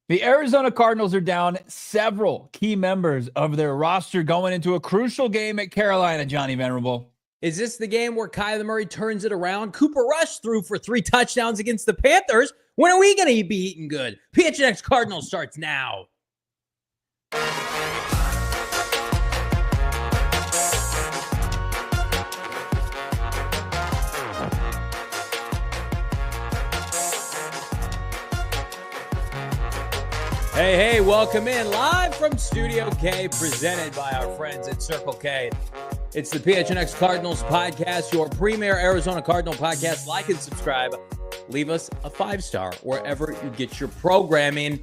The Arizona Cardinals are down several key members of their roster going into a crucial game at Carolina, Johnny Venerable. Is this the game where Kyler Murray turns it around? Cooper Rush threw for 3 touchdowns against the Panthers. When are we going to be eating good? PHNX Cardinals starts now. Hey, welcome in live from Studio K, presented by our friends at Circle K. It's the PHNX Cardinals podcast, your premier Arizona Cardinal podcast. Like and subscribe. Leave us a 5-star wherever you get your programming.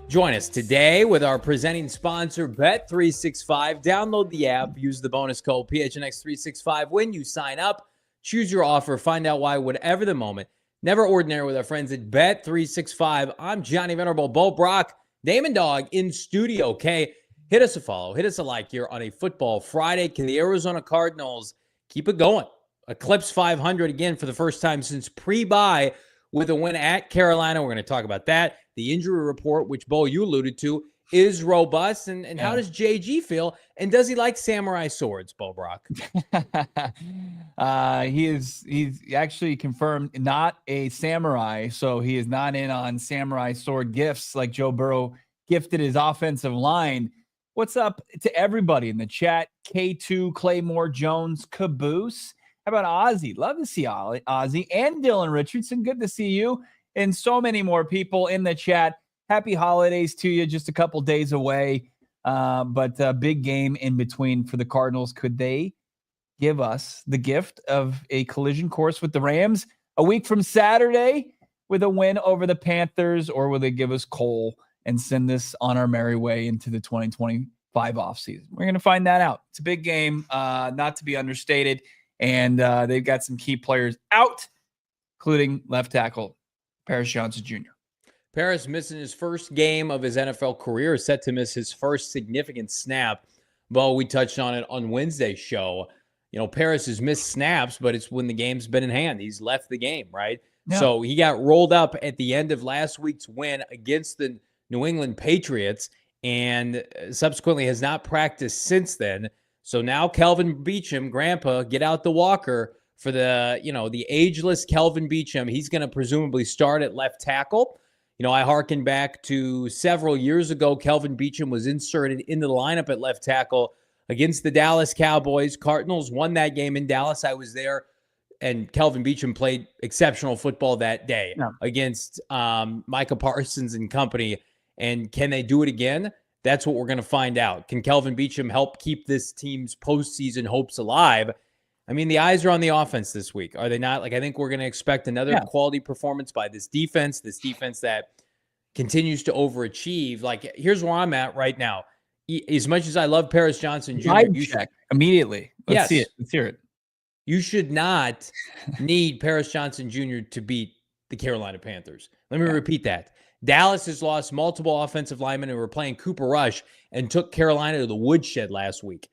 Join us today with our presenting sponsor, Bet365. Download the app. Use the bonus code PHNX365 when you sign up. Choose your offer. Find out why, whatever the moment. Never ordinary with our friends at Bet365. I'm Johnny Venerable, Brack, Damon Dawg in Studio K. Hit us a follow. Hit us a like here on a Football Friday. Can the Arizona Cardinals keep it going? Eclipse 500 again for the first time since pre-bye with a win at Carolina. We're going to talk about that. The injury report, which, Bo, you alluded to, is robust. And how does JG feel? And does he like samurai swords, Bo Brock? He's actually confirmed not a samurai, so he is not in on samurai sword gifts like Joe Burrow gifted his offensive line. What's up to everybody in the chat? K2, Claymore, Jones, Caboose. How about Ozzy? Love to see Ozzy and Dylan Richardson. Good to see you. And so many more people in the chat. Happy holidays to you. Just a couple days away. But a big game in between for the Cardinals. Could they give us the gift of a collision course with the Rams a week from Saturday with a win over the Panthers? Or will they give us Cole and send this on our merry way into the 2025 offseason? We're going to find that out. It's a big game, not to be understated. And they've got some key players out, including left tackle Paris Johnson Jr. Paris missing his first game of his NFL career, is set to miss his first significant snap. Bo, we touched on it on Wednesday's show. You know, Paris has missed snaps, but it's when the game's been in hand. He's left the game, right? Yeah. So he got rolled up at the end of last week's win against the New England Patriots and subsequently has not practiced since then. So now Kelvin Beachum, grandpa, get out the walker for the ageless Kelvin Beachum. He's going to presumably start at left tackle. You know, I hearken back to several years ago. Kelvin Beachum was inserted into the lineup at left tackle against the Dallas Cowboys. Cardinals won that game in Dallas. I was there, and Kelvin Beachum played exceptional football that day against Micah Parsons and company. And can they do it again? That's what we're going to find out. Can Kelvin Beachum help keep this team's postseason hopes alive? I mean, the eyes are on the offense this week, are they not? Like, I think we're going to expect another quality performance by this defense that continues to overachieve. Like, here's where I'm at right now. As much as I love Paris Johnson Jr., you check immediately. Let's see it. Let's hear it. You should not need Paris Johnson Jr. to beat the Carolina Panthers. Let me repeat that. Dallas has lost multiple offensive linemen and were playing Cooper Rush and took Carolina to the woodshed last week.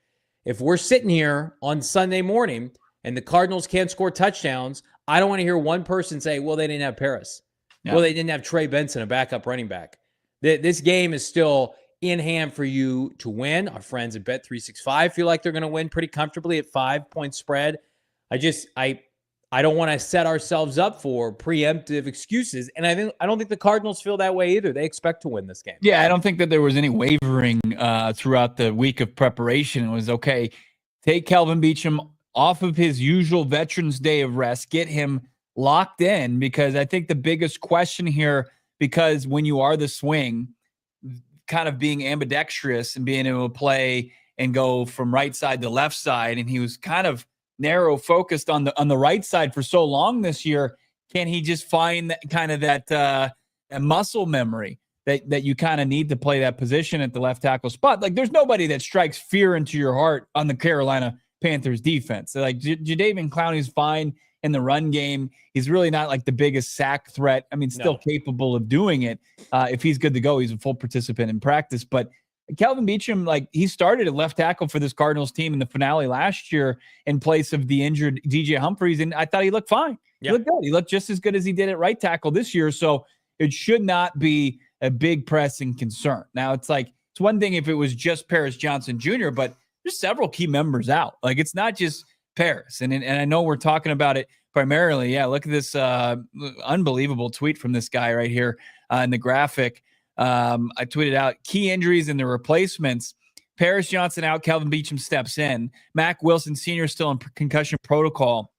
If we're sitting here on Sunday morning and the Cardinals can't score touchdowns, I don't want to hear one person say, well, they didn't have Paris. Well, they didn't have Trey Benson, a backup running back. This game is still in hand for you to win. Our friends at Bet365 feel like they're going to win pretty comfortably at 5-point spread. I don't want to set ourselves up for preemptive excuses. And I don't think the Cardinals feel that way either. They expect to win this game. Yeah, I don't think that there was any wavering throughout the week of preparation. It was, okay, take Kelvin Beachum off of his usual Veterans Day of rest, get him locked in, because I think the biggest question here, because when you are the swing, kind of being ambidextrous and being able to play and go from right side to left side, and he was kind of narrow focused on the right side for so long this year. Can he just find that kind of that muscle memory that you kind of need to play that position at the left tackle spot? Like, there's nobody that strikes fear into your heart on the Carolina Panthers defense. So, like, Jadeveon Clowney's fine in the run game. He's really not like the biggest sack threat. I mean, still capable of doing it. If he's good to go, he's a full participant in practice. But Kelvin Beachum, like, he started at left tackle for this Cardinals team in the finale last year in place of the injured DJ Humphries, and I thought he looked fine. He looked good. He looked just as good as he did at right tackle this year. So it should not be a big pressing concern. Now it's like, it's one thing if it was just Paris Johnson Jr., but there's several key members out. Like, it's not just Paris. And I know we're talking about it primarily. Yeah, look at this unbelievable tweet from this guy right here in the graphic. I tweeted out key injuries and the replacements. Paris Johnson out, Kelvin Beachum steps in. Mack Wilson Sr. still in concussion protocol.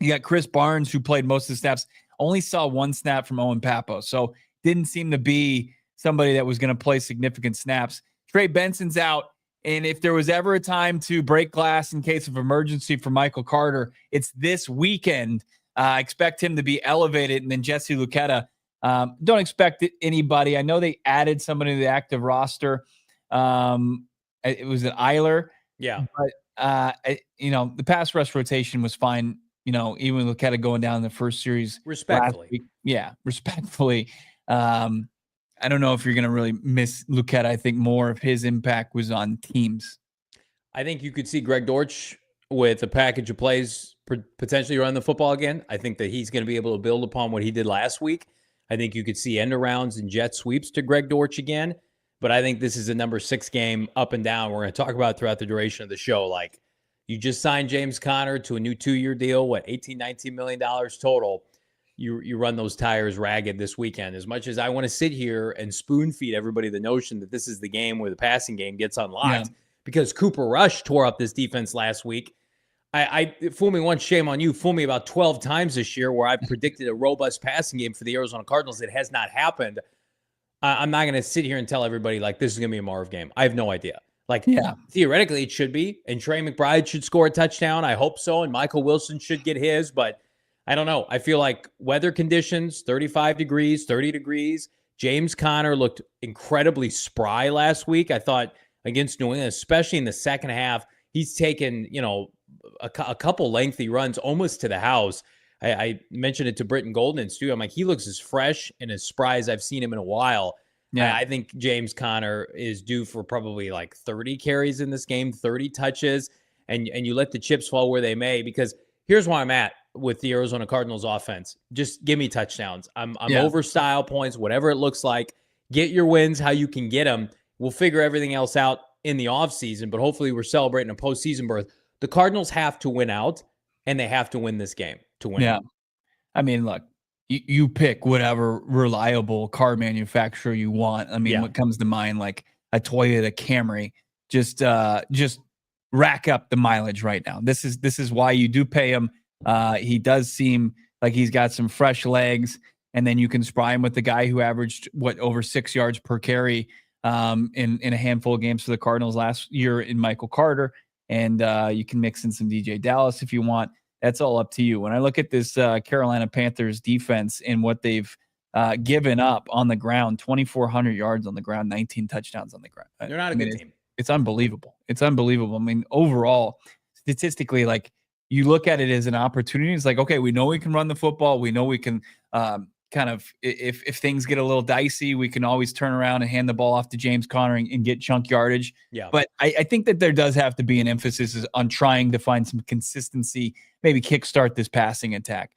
You got Chris Barnes, who played most of the snaps, only saw one snap from Owen Pappoe. So didn't seem to be somebody that was going to play significant snaps. Trey Benson's out. And if there was ever a time to break glass in case of emergency for Michael Carter, it's this weekend. Expect him to be elevated. And then Jesse Luketa, don't expect anybody. I know they added somebody to the active roster. It was an Eiler. Yeah. But, the pass rush rotation was fine. Even with Luketa going down in the first series. Respectfully. Yeah, respectfully. I don't know if you're going to really miss Luketa. I think more of his impact was on teams. I think you could see Greg Dortch with a package of plays potentially run the football again. I think that he's going to be able to build upon what he did last week. I think you could see end arounds and jet sweeps to Greg Dortch again. But I think this is a number 6 game up and down. We're going to talk about throughout the duration of the show. Like, you just signed James Conner to a new 2-year deal, $18-19 million total. You run those tires ragged this weekend. As much as I want to sit here and spoon feed everybody the notion that this is the game where the passing game gets unlocked, because Cooper Rush tore up this defense last week. I fool me once, shame on you. Fool me about 12 times this year where I've predicted a robust passing game for the Arizona Cardinals. It has not happened. I'm not going to sit here and tell everybody like this is going to be a Marv game. I have no idea. Theoretically it should be, and Trey McBride should score a touchdown. I hope so, and Michael Wilson should get his, but I don't know. I feel like weather conditions, 35 degrees, 30 degrees. James Conner looked incredibly spry last week. I thought against New England, especially in the second half, he's taken, a couple lengthy runs almost to the house. I mentioned it to Britton Golden in studio. I'm like, he looks as fresh and as spry as I've seen him in a while. Yeah, I think James Conner is due for probably like 30 carries in this game, 30 touches, and you let the chips fall where they may, because here's where I'm at with the Arizona Cardinals offense. Just give me touchdowns. I'm over style points, whatever it looks like. Get your wins how you can get them. We'll figure everything else out in the offseason, but hopefully we're celebrating a postseason berth. The Cardinals have to win out, and they have to win this game to win. Yeah. I mean, look, you pick whatever reliable car manufacturer you want. I mean, what comes to mind, like a Toyota Camry, just rack up the mileage right now. This is why you do pay him. He does seem like he's got some fresh legs, and then you can spry him with the guy who averaged over 6 yards per carry in a handful of games for the Cardinals last year in Michael Carter. And you can mix in some DJ Dallas if you want. That's all up to you. When I look at this Carolina Panthers defense and what they've given up on the ground, 2,400 yards on the ground, 19 touchdowns on the ground. They're not a good team. It's unbelievable. It's unbelievable. I mean, overall, statistically, like, you look at it as an opportunity. It's like, okay, we know we can run the football. We know we can kind of, if things get a little dicey, we can always turn around and hand the ball off to James Conner and get chunk yardage. Yeah. But I think that there does have to be an emphasis on trying to find some consistency, maybe kickstart this passing attack.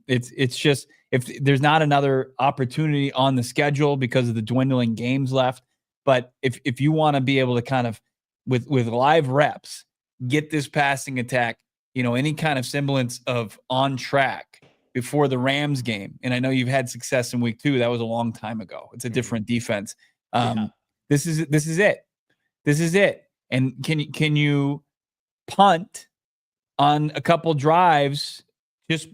It's just, if there's not another opportunity on the schedule because of the dwindling games left, but if you want to be able to kind of, with live reps, get this passing attack, any kind of semblance of on track before the Rams game. And I know you've had success in week 2. That was a long time ago. It's a different defense. This is it. This is it. And can you punt on a couple drives? Just,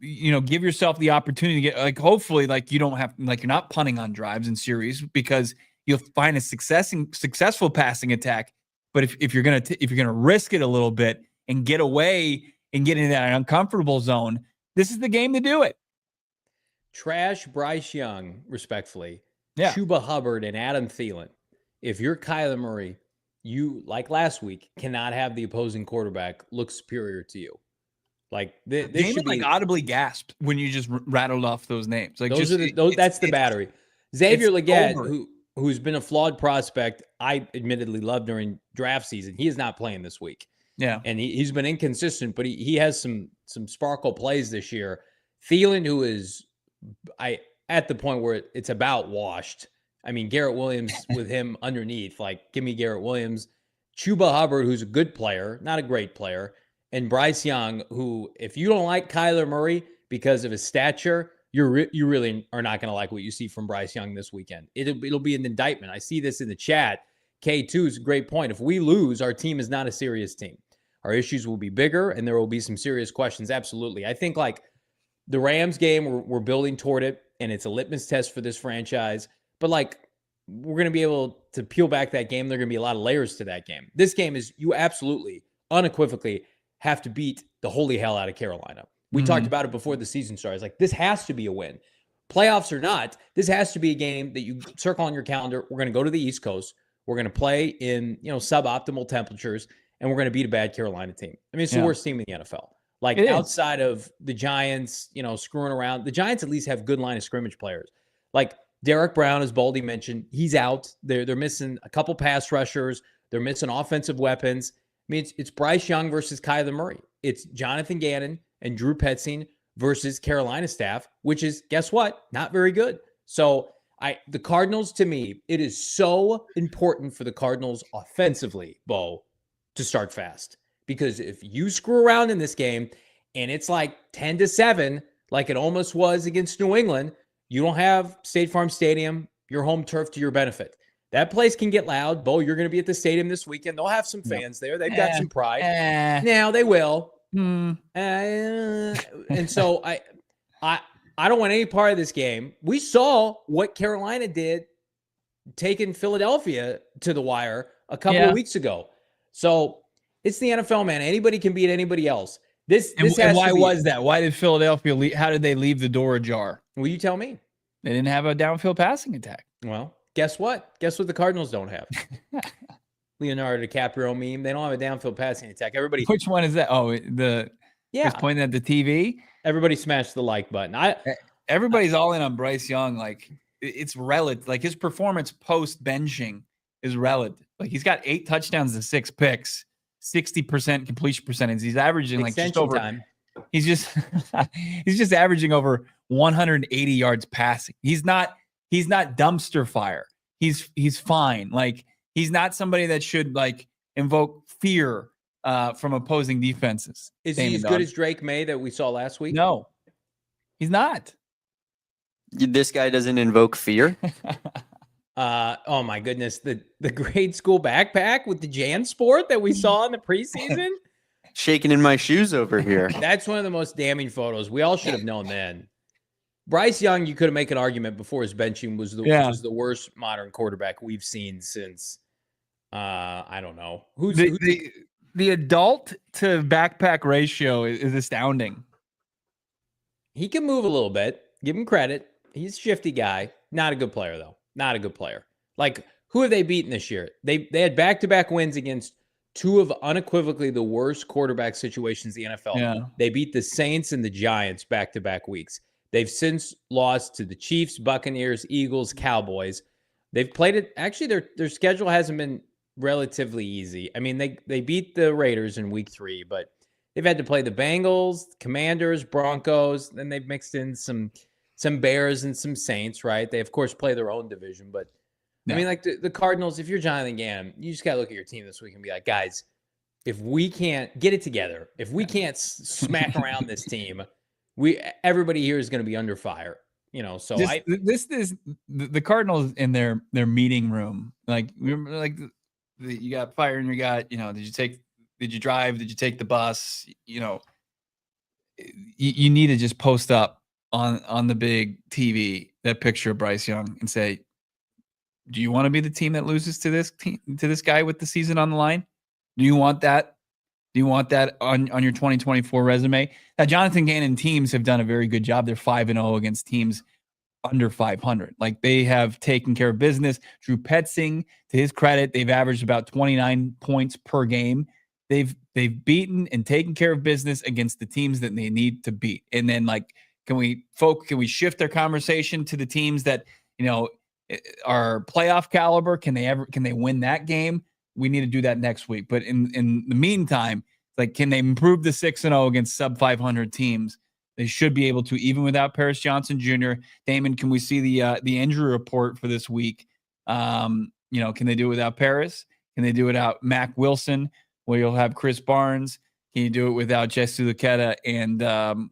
give yourself the opportunity to get, like, hopefully, like, you don't have, like, you're not punting on drives in series, because you'll find a successful passing attack. But if you're gonna risk it a little bit and get away and get into that uncomfortable zone, this is the game to do it. Trash Bryce Young, respectfully. Yeah. Chuba Hubbard and Adam Thielen. If you're Kyler Murray, you, like last week, cannot have the opposing quarterback look superior to you. Like, this Damon, should be, like, audibly gasped when you just rattled off those names. Like, that's the battery. Xavier Legette, who's been a flawed prospect, I admittedly loved during draft season. He is not playing this week. Yeah. And he's been inconsistent, but he has some sparkle plays this year. Thielen, who is, at the point where it's about washed. I mean, Garrett Williams with him underneath, like, give me Garrett Williams, Chuba Hubbard, who's a good player, not a great player, and Bryce Young, who, if you don't like Kyler Murray because of his stature, you really are not going to like what you see from Bryce Young this weekend. It'll be an indictment. I see this in the chat. K2 is a great point. If we lose, our team is not a serious team. Our issues will be bigger, and there will be some serious questions. Absolutely. I think, like, the Rams game, we're building toward it, and it's a litmus test for this franchise. But, like, we're going to be able to peel back that game. There are going to be a lot of layers to that game. This game is, you absolutely, unequivocally have to beat the holy hell out of Carolina. We talked about it before the season started. Like, this has to be a win. Playoffs or not, this has to be a game that you circle on your calendar. We're going to go to the East Coast. We're going to play in, suboptimal temperatures, and we're going to beat a bad Carolina team. I mean, it's the worst team in the NFL. Like, outside of the Giants, screwing around, the Giants at least have good line of scrimmage players. Like, Derek Brown, as Baldy mentioned, he's out. They're missing a couple pass rushers. They're missing offensive weapons. I mean, it's Bryce Young versus Kyler Murray. It's Jonathan Gannon and Drew Petzing versus Carolina staff, which is, guess what? Not very good. So the Cardinals, to me, it is so important for the Cardinals offensively, Bo, to start fast. Because if you screw around in this game and it's like 10-7, like it almost was against New England, you don't have State Farm Stadium, your home turf to your benefit. That place can get loud. Bo, you're going to be at the stadium this weekend. They'll have some fans there. They've got some pride. Now they will. And so I don't want any part of this game. We saw what Carolina did, taking Philadelphia to the wire a couple of weeks ago. So it's the NFL, man. Anybody can beat anybody else. And why was that? Why did Philadelphia how did they leave the door ajar? Will you tell me? They didn't have a downfield passing attack. Well, guess what? Guess what the Cardinals don't have? Leonardo DiCaprio meme. They don't have a downfield passing attack. Everybody. Which one is that? Oh, just pointing at the TV. Everybody smashed the like button. Everybody's all in on Bryce Young. Like, it's relative. Like, his performance post benching is relative. Like, he's got 8 touchdowns to 6 picks, 60% completion percentage. He's averaging like just over time. He's just averaging over 180 yards passing. He's not dumpster fire. He's fine. Like, he's not somebody that should, like, invoke fear from opposing defenses. Is he as good as Drake May that we saw last week? No, he's not. This guy doesn't invoke fear. Oh my goodness. The grade school backpack with the Jan Sport that we saw in the preseason. Shaking in my shoes over here. That's one of the most damning photos. We all should have known then. Bryce Young, you could have made an argument before his benching was the worst modern quarterback we've seen since I don't know. The adult to backpack ratio is astounding. He can move a little bit. Give him credit. He's a shifty guy. Not a good player, though. Not a good player. Like, who have they beaten this year? They had back-to-back wins against two of unequivocally the worst quarterback situations in the NFL. Yeah. They beat the Saints and the Giants back-to-back weeks. They've since lost to the Chiefs, Buccaneers, Eagles, Cowboys. They've played it. Actually, their schedule hasn't been relatively easy. I mean, they beat the Raiders in week 3, but they've had to play the Bengals, Commanders, Broncos. Then they've mixed in some Bears and some Saints, right? They, of course, play their own division. But, I mean, like the Cardinals, if you're Jonathan Gannon, you just got to look at your team this week and be like, guys, if we can't get it together, if we can't smack around this team, everybody here is going to be under fire. So this is the Cardinals in their meeting room. Like, remember, like you got fire in your gut. Did you drive? Did you take the bus? You need to just post up on the big TV that picture of Bryce Young and say, do you want to be the team that loses to this guy with the season on the line? Do you want that? Do you want that on your 2024 resume? Now, Jonathan Gannon teams have done a very good job. They're 5-0 against teams under 500. Like, they have taken care of business. Drew Petzing, to his credit, they've averaged about 29 points per game. They've beaten and taken care of business against the teams that they need to beat. And then, like, can we shift their conversation to the teams that, are playoff caliber? Can they win that game? We need to do that next week. But in the meantime, like, can they improve the 6-0 against sub 500 teams They should be able to, even without Paris Johnson Jr. Damon, can we see the injury report for this week? Can they do it without Paris? Can they do it without Mack Wilson, where you'll have Chris Barnes? Can you do it without Jesse Luketa? And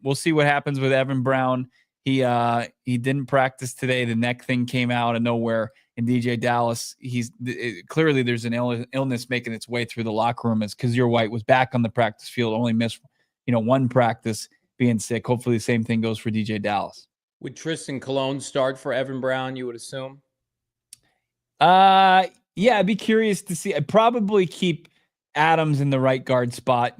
we'll see what happens with Evan Brown. He didn't practice today. The neck thing came out of nowhere. And DJ Dallas, clearly there's an illness making its way through the locker room, as Kazir White was back on the practice field, only missed one practice, being sick. Hopefully the same thing goes for DJ Dallas. Would Tristan Colon start for Evan Brown, you would assume? Yeah, I'd be curious to see. I'd probably keep Adams in the right guard spot,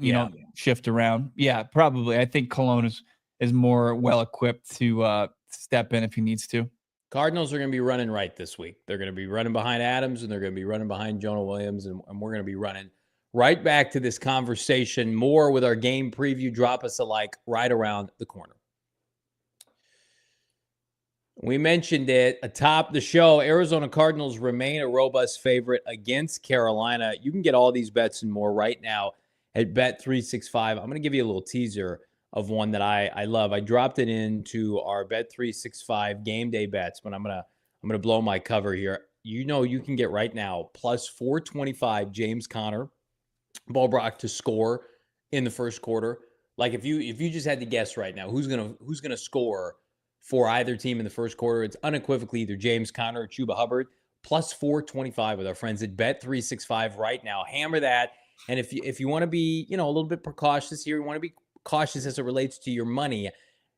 shift around. Yeah, probably. I think Colon is more well-equipped to step in if he needs to. Cardinals are going to be running right this week. They're going to be running behind Adams, and they're going to be running behind Jonah Williams, and we're going to be running right back to this conversation more with our game preview. Drop us a like right around the corner. We mentioned it atop the show. Arizona Cardinals remain a robust favorite against Carolina. You can get all these bets and more right now at Bet365. I'm going to give you a little teaser of one that I love. I dropped it into our Bet365 game day bets, but I'm gonna blow my cover here. You can get right now plus 425 James Conner, Ball Brock to score in the first quarter. Like if you just had to guess right now, who's gonna score for either team in the first quarter, it's unequivocally either James Conner or Chuba Hubbard. Plus 425 with our friends at Bet365 right now. Hammer that. And if you want to be a little bit precautious here, you want to be cautious as it relates to your money,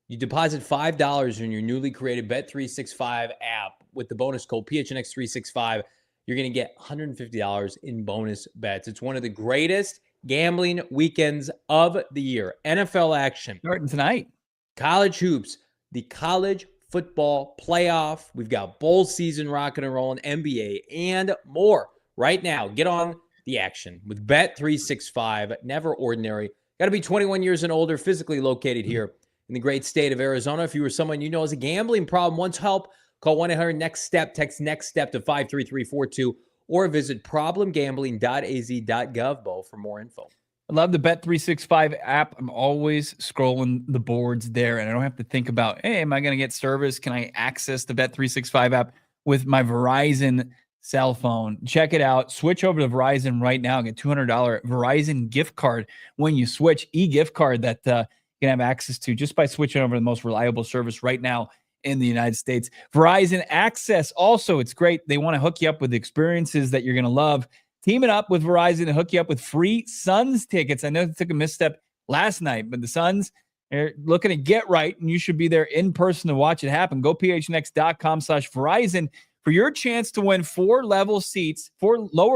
you deposit $5 in your newly created Bet365 app with the bonus code PHNX365. You're going to get $150 in bonus bets. It's one of the greatest gambling weekends of the year. NFL action starting tonight. College hoops, the college football playoff. We've got bowl season rocking and rolling, NBA, and more. Right now, get on the action with Bet365. Never ordinary. Got to be 21 years and older, physically located here in the great state of Arizona. If you or someone you know has a gambling problem, wants help, call 1-800-NEXT-STEP, text NEXT STEP to 53342, or visit problemgambling.az.gov, Bo, for more info. I love the Bet365 app. I'm always scrolling the boards there, and I don't have to think about, hey, am I going to get service? Can I access the Bet365 app with my Verizon cell phone? Check it out. Switch over to Verizon right now. Get $200 Verizon gift card when you switch. E-gift card that you can have access to just by switching over to the most reliable service right now in the United States. Verizon Access also, it's great. They want to hook you up with experiences that you're going to love. Teaming up with Verizon to hook you up with free Suns tickets. I know they took a misstep last night, but the Suns are looking to get right, and you should be there in person to watch it happen. Go phnx.com/Verizon for your chance to win four lower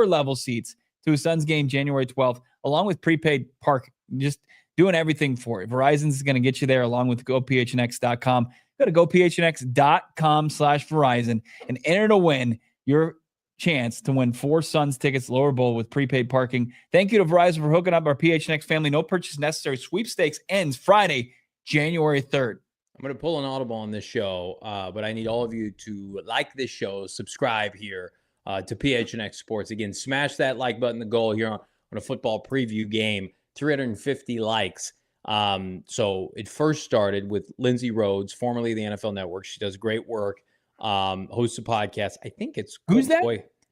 level seats to a Suns game January 12th, along with prepaid park. Just doing everything for it. Verizon's going to get you there, along with gophnx.com. Go to gophnx.com/Verizon and enter to win your chance to win four Suns tickets, lower bowl with prepaid parking. Thank you to Verizon for hooking up our PHNX family. No purchase necessary. Sweepstakes ends Friday, January 3rd. I'm going to pull an audible on this show, but I need all of you to like this show, subscribe here to PHNX Sports. Again, smash that like button. The goal here on a football preview game, 350 likes. So it first started with Lindsay Rhodes, formerly of the NFL Network. She does great work, hosts a podcast. I think it's Who's that?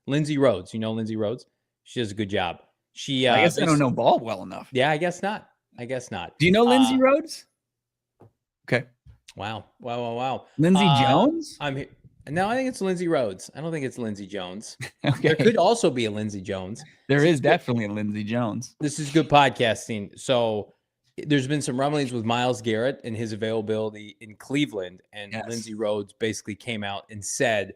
Lindsay Rhodes. You know Lindsay Rhodes? She does a good job. I guess I don't know ball well enough. Yeah, I guess not. Do you know Lindsay Rhodes? Okay. Wow. Lindsay Jones? I'm here. No, I think it's Lindsay Rhodes. I don't think it's Lindsay Jones. Okay. There could also be a Lindsay Jones. There is definitely a Lindsay Jones. This is good podcasting. So there's been some rumblings with Myles Garrett and his availability in Cleveland. And Yes. Lindsay Rhodes basically came out and said,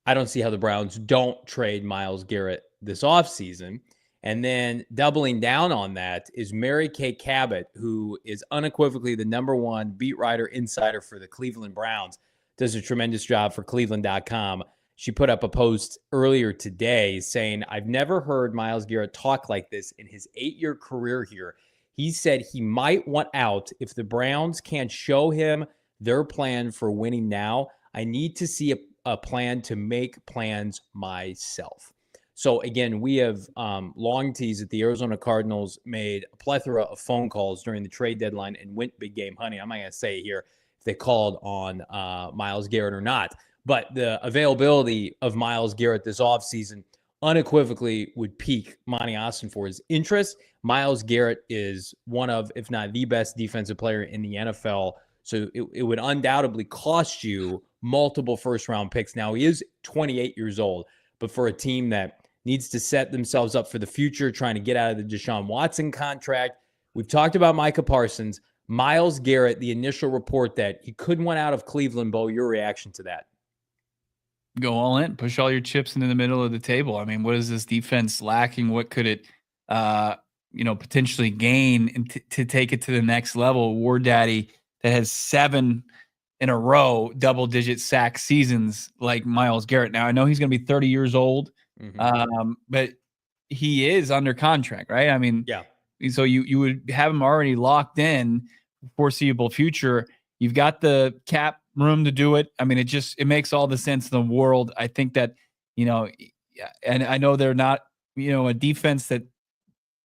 I don't see how the Browns don't trade Myles Garrett this offseason. And then doubling down on that is Mary Kay Cabot, who is unequivocally the number one beat writer insider for the Cleveland Browns, does a tremendous job for Cleveland.com. She put up a post earlier today saying, I've never heard Myles Garrett talk like this in his 8-year career here. He said he might want out if the Browns can't show him their plan for winning now. I need to see a plan to make plans myself. So again, we have long teased that the Arizona Cardinals made a plethora of phone calls during the trade deadline and went big game hunting. I'm not going to say here if they called on Myles Garrett or not, but the availability of Myles Garrett this offseason unequivocally would pique Monty Ossenfort's interest. Myles Garrett is one of, if not the best defensive player in the NFL. So it would undoubtedly cost you multiple first-round picks. Now, he is 28 years old, but for a team that needs to set themselves up for the future, trying to get out of the Deshaun Watson contract. We've talked about Micah Parsons. Myles Garrett, the initial report that he couldn't want out of Cleveland. Bo, your reaction to that? Go all in. Push all your chips into the middle of the table. I mean, what is this defense lacking? What could it, potentially gain to take it to the next level? War Daddy that has 7 in a row double-digit sack seasons like Myles Garrett. Now, I know he's going to be 30 years old. But he is under contract, right? I mean, yeah. So you would have him already locked in foreseeable future. You've got the cap room to do it. I mean, it makes all the sense in the world. I think that, and I know they're not, a defense that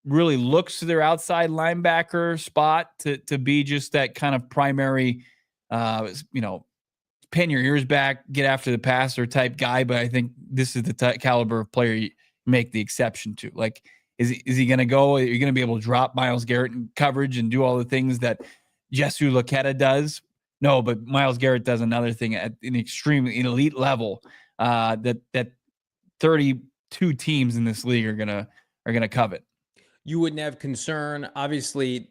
really looks to their outside linebacker spot to be just that kind of primary, pin your ears back, get after the passer type guy. But I think this is the caliber of player you make the exception to. Like, is he going to go? Are you going to be able to drop Myles Garrett in coverage and do all the things that Jesu Luketa does? No, but Myles Garrett does another thing at an extremely elite level that 32 teams in this league are gonna covet. You wouldn't have concern, obviously.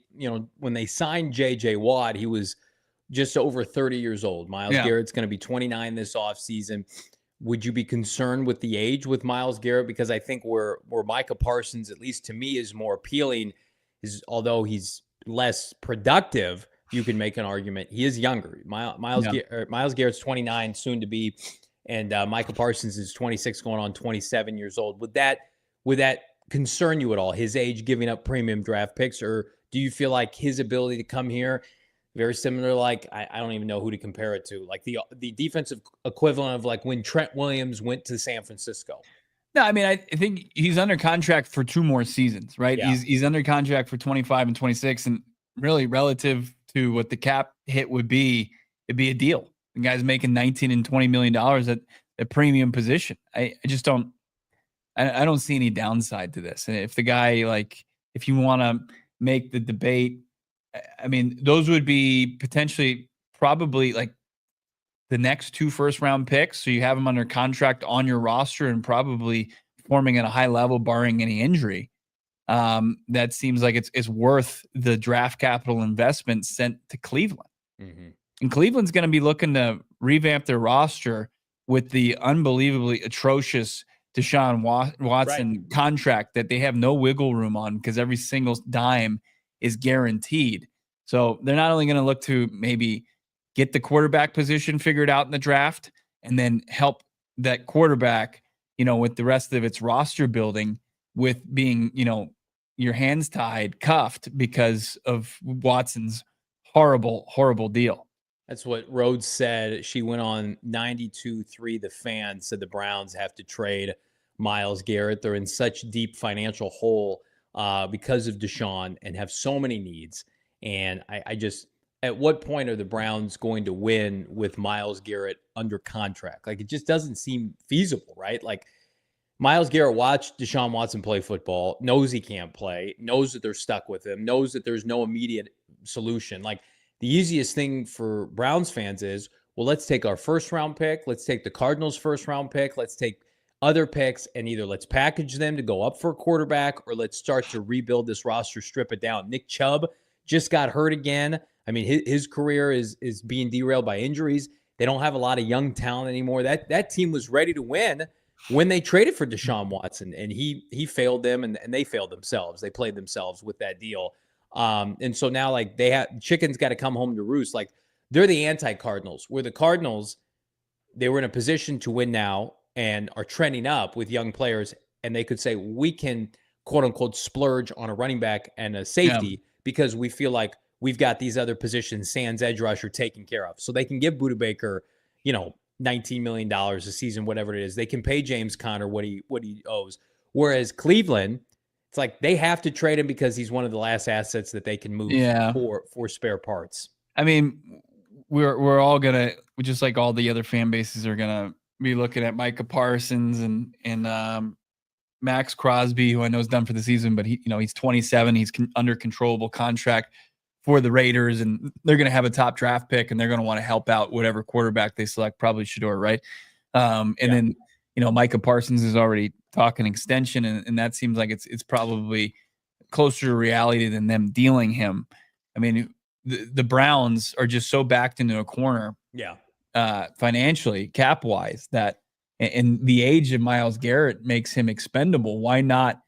When they signed J.J. Watt, he was just over 30 years old. Myles Garrett's going to be 29 this offseason. Would you be concerned with the age with Myles Garrett? Because I think where Micah Parsons, at least to me, is more appealing, is although he's less productive, you can make an argument. He is younger. Myles Garrett's 29, soon to be, and Micah Parsons is 26, going on 27 years old. Would that concern you at all, his age, giving up premium draft picks? Or do you feel like his ability to come here, very similar, like I don't even know who to compare it to, like the defensive equivalent of like when Trent Williams went to San Francisco? No, I mean, I think he's under contract for 2 more seasons, right? Yeah. He's under contract for 25 and 26, and really relative to what the cap hit would be, it'd be a deal. The guy's making $19 and $20 million at a premium position. I just don't see any downside to this. And if the guy, like, if you want to make the debate, I mean, those would be potentially probably like the next 2 first-round picks. So you have them under contract on your roster and probably performing at a high level, barring any injury. That seems like it's worth the draft capital investment sent to Cleveland. Mm-hmm. And Cleveland's going to be looking to revamp their roster with the unbelievably atrocious Deshaun Watson contract that they have no wiggle room on because every single dime is guaranteed. So they're not only going to look to maybe get the quarterback position figured out in the draft and then help that quarterback, with the rest of its roster building, with being, your hands tied, cuffed because of Watson's horrible, horrible deal. That's what Rhodes said. She went on 92.3 The Fan, said the Browns have to trade Myles Garrett. They're in such deep financial hole because of Deshaun and have so many needs. And I just, at what point are the Browns going to win with Myles Garrett under contract? Like, it just doesn't seem feasible, right? Like, Myles Garrett watched Deshaun Watson play football, knows he can't play, knows that they're stuck with him, knows that there's no immediate solution. Like, the easiest thing for Browns fans is, well, let's take our first-round pick, let's take the Cardinals' first-round pick, let's take other picks, and either let's package them to go up for a quarterback, or let's start to rebuild this roster, strip it down. Nick Chubb just got hurt again. I mean, his career is being derailed by injuries. They don't have a lot of young talent anymore. That team was ready to win when they traded for Deshaun Watson, and he failed them, and they failed themselves. They played themselves with that deal. And so now, like, chicken's got to come home to roost. Like, they're the anti-Cardinals, where the Cardinals, they were in a position to win now and are trending up with young players, and they could say, we can, quote unquote, splurge on a running back and a safety because we feel like we've got these other positions, sans edge rusher, taken care of. So they can give Budda Baker, $19 million a season, whatever it is. They can pay James Conner what he owes. Whereas Cleveland, it's like they have to trade him because he's one of the last assets that they can move for spare parts. I mean, we're all gonna, just like all the other fan bases are gonna be looking at Micah Parsons and Max Crosby, who I know is done for the season, but he's 27. He's under controllable contract for the Raiders, and they're going to have a top draft pick, and they're going to want to help out whatever quarterback they select, probably Shedeur, right? Then Micah Parsons is already talking extension, and that seems like it's probably closer to reality than them dealing him. I mean, the Browns are just so backed into a corner, financially, cap wise, that and the age of Myles Garrett makes him expendable. Why not,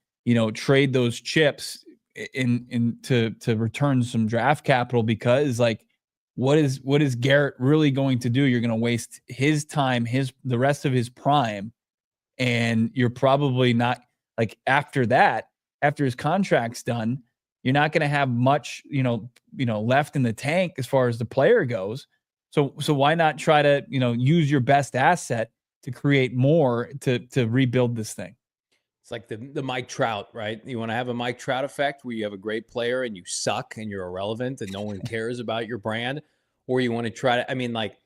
trade those chips to return some draft capital? Because like, what is Garrett really going to do? You're going to waste his time, the rest of his prime, and you're probably not, like, after his contract's done, you're not going to have much, left in the tank as far as the player goes. So why not try to, use your best asset to create more to rebuild this thing? It's like the Mike Trout, right? You want to have a Mike Trout effect where you have a great player and you suck and you're irrelevant and no one cares about your brand, or you want to try to, I mean, like,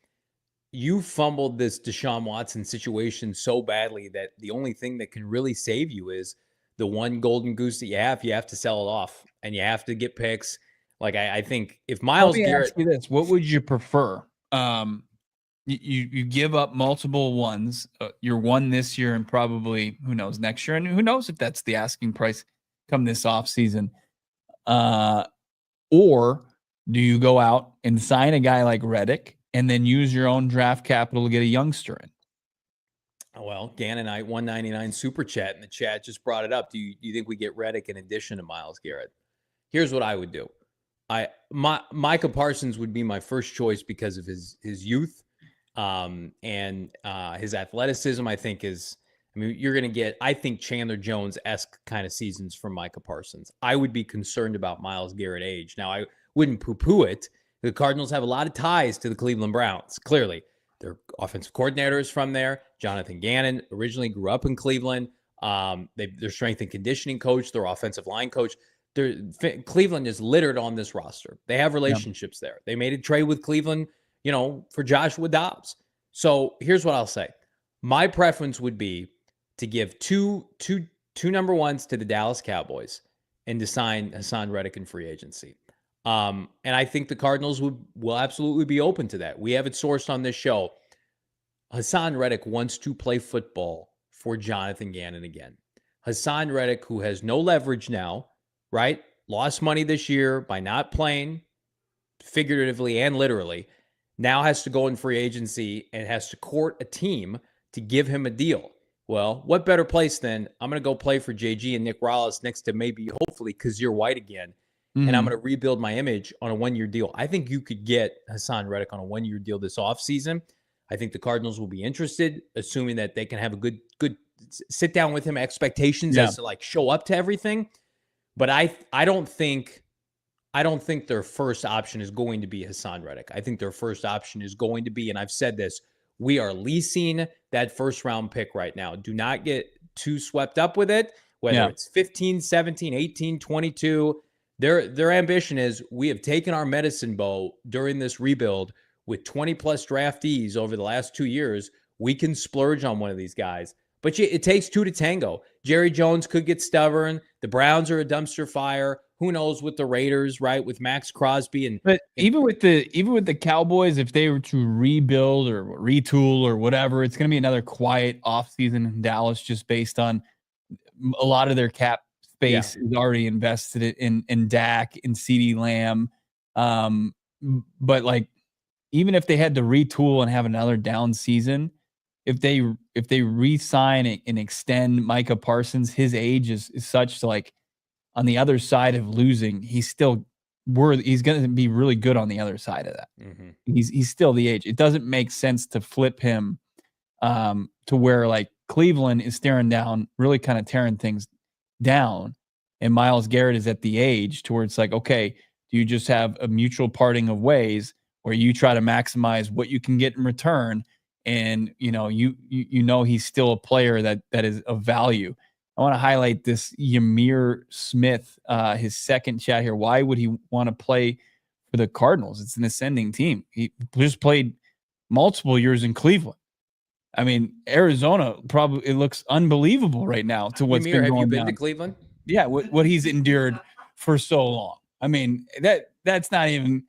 you fumbled this Deshaun Watson situation so badly that the only thing that can really save you is the one golden goose that you have to sell it off and you have to get picks. Like, I think if Myles Garrett, ask you this, what would you prefer? You give up multiple ones. You're one this year and probably, who knows, next year. And who knows if that's the asking price come this offseason. Or do you go out and sign a guy like Reddick and then use your own draft capital to get a youngster in? Well, Gannonite 199 super chat in the chat just brought it up. Do you think we get Reddick in addition to Myles Garrett? Here's what I would do. Micah Parsons would be my first choice because of his youth. And his athleticism, I think you're going to get, I think, Chandler Jones-esque kind of seasons from Micah Parsons. I would be concerned about Myles Garrett age. Now, I wouldn't poo-poo it. The Cardinals have a lot of ties to the Cleveland Browns. Clearly, their offensive coordinator is from there. Jonathan Gannon originally grew up in Cleveland. Their strength and conditioning coach, their offensive line coach. Cleveland is littered on this roster. They have relationships there. They made a trade with Cleveland, for Joshua Dobbs. So here's what I'll say. My preference would be to give two number ones to the Dallas Cowboys and to sign Haason Reddick in free agency. And I think the Cardinals will absolutely be open to that. We have it sourced on this show. Haason Reddick wants to play football for Jonathan Gannon again. Haason Reddick, who has no leverage now, right? Lost money this year by not playing, figuratively and literally, now has to go in free agency and has to court a team to give him a deal. Well, what better place than I'm going to go play for JG and Nick Rallis next to maybe, hopefully, Kazir White again, and I'm going to rebuild my image on a one-year deal. I think you could get Haason Reddick on a one-year deal this offseason. I think the Cardinals will be interested, assuming that they can have a good sit down with him, expectations as to, like, show up to everything. But I don't think their first option is going to be Haason Reddick. I think their first option is going to be, and I've said this, we are leasing that first round pick right now. Do not get too swept up with it, whether it's 15, 17, 18, 22. Their ambition is, we have taken our medicine bow during this rebuild with 20 plus draftees over the last 2 years. We can splurge on one of these guys. But it takes two to tango. Jerry Jones could get stubborn. The Browns are a dumpster fire. Who knows with the Raiders, right? With Max Crosby even with the Cowboys, if they were to rebuild or retool or whatever, it's going to be another quiet offseason in Dallas, just based on a lot of their cap space is already invested in Dak and CeeDee Lamb. But like, even if they had to retool and have another down season, if they re-sign and extend Micah Parsons, his age is such to, like, on the other side of losing, he's going to be really good on the other side of that. He's still the age. It doesn't make sense to flip him to where, like, Cleveland is staring down, really kind of tearing things down, and Myles Garrett is at the age to where it's like, okay, do you just have a mutual parting of ways where you try to maximize what you can get in return and you know he's still a player that is of value. I want to highlight this Ymir Smith, his second chat here. Why would he want to play for the Cardinals? It's an ascending team. He just played multiple years in Cleveland. I mean, Arizona probably, it looks unbelievable right now to what's Ymir, been going have you been down. to Cleveland? Yeah, what he's endured for so long. I mean, that's not even.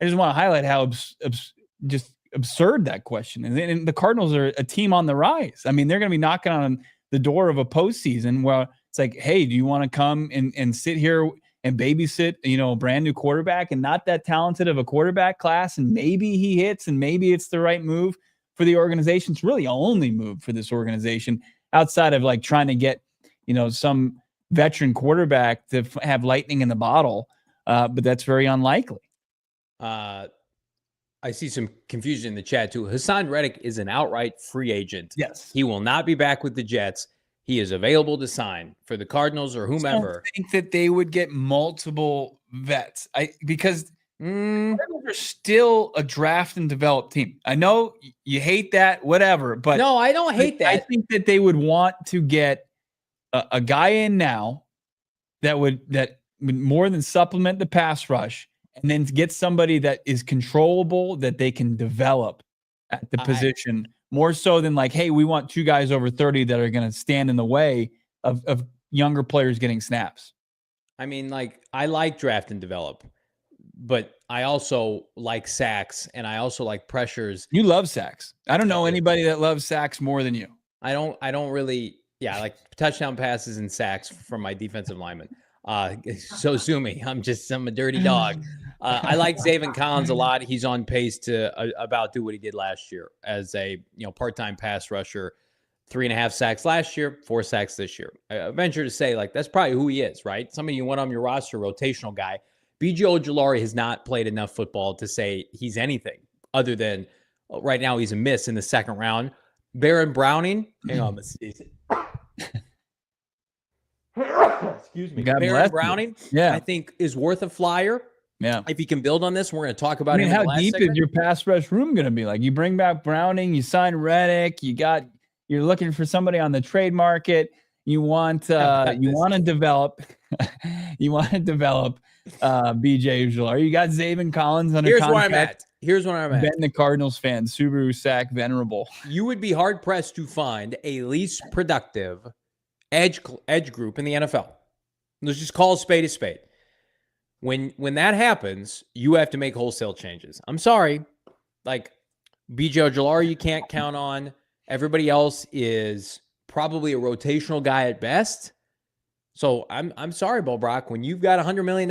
I just want to highlight how just absurd that question is. And the Cardinals are a team on the rise. I mean, they're going to be knocking on the door of a postseason where it's like, hey, do you want to come and sit here and babysit, a brand new quarterback and not that talented of a quarterback class? And maybe he hits and maybe it's the right move for the organization. It's really the only move for this organization outside of like trying to get, some veteran quarterback to have lightning in the bottle. But that's very unlikely. I see some confusion in the chat too. Haason Reddick is an outright free agent. Yes. He will not be back with the Jets. He is available to sign for the Cardinals or whomever. I think that they would get multiple vets. Because Cardinals are still a draft and develop team. I know you hate that, whatever, but no, I don't hate that. I think that they would want to get a guy in now that would more than supplement the pass rush, and then to get somebody that is controllable that they can develop at the position more so than like, hey, we want two guys over 30 that are going to stand in the way of younger players getting snaps. I mean, like, I like draft and develop, but I also like sacks and I also like pressures. You love sacks. I don't know anybody that loves sacks more than you. I don't really. Yeah, I like touchdown passes and sacks from my defensive linemen. So sue me. I'm a dirty dog. I like Zaven Collins a lot. He's on pace to about do what he did last year as a part-time pass rusher. 3.5 sacks last year, 4 sacks this year. I venture to say like that's probably who he is, right? Somebody you want on your roster, rotational guy. B.J. Ojulari has not played enough football to say he's anything other than right now he's a miss in the second round. Baron Browning, hang on, let's see. Excuse me. Baron Browning, I think, is worth a flyer. Yeah. If you can build on this, we're going to talk about it. How deep is your pass rush room going to be? Like, you bring back Browning, you sign Reddick, you're looking for somebody on the trade market. You want to develop BJ Ujulari. You got Zaven Collins under contract. Here's where I'm at. Ben the Cardinals fan, Subaru Sack Venerable. You would be hard pressed to find a least productive edge group in the NFL. Let's just call a spade. When that happens, you have to make wholesale changes. I'm sorry. Like BJ Ojulari, you can't count on. Everybody else is probably a rotational guy at best. So I'm sorry, Bo Brock, when you've got $100 million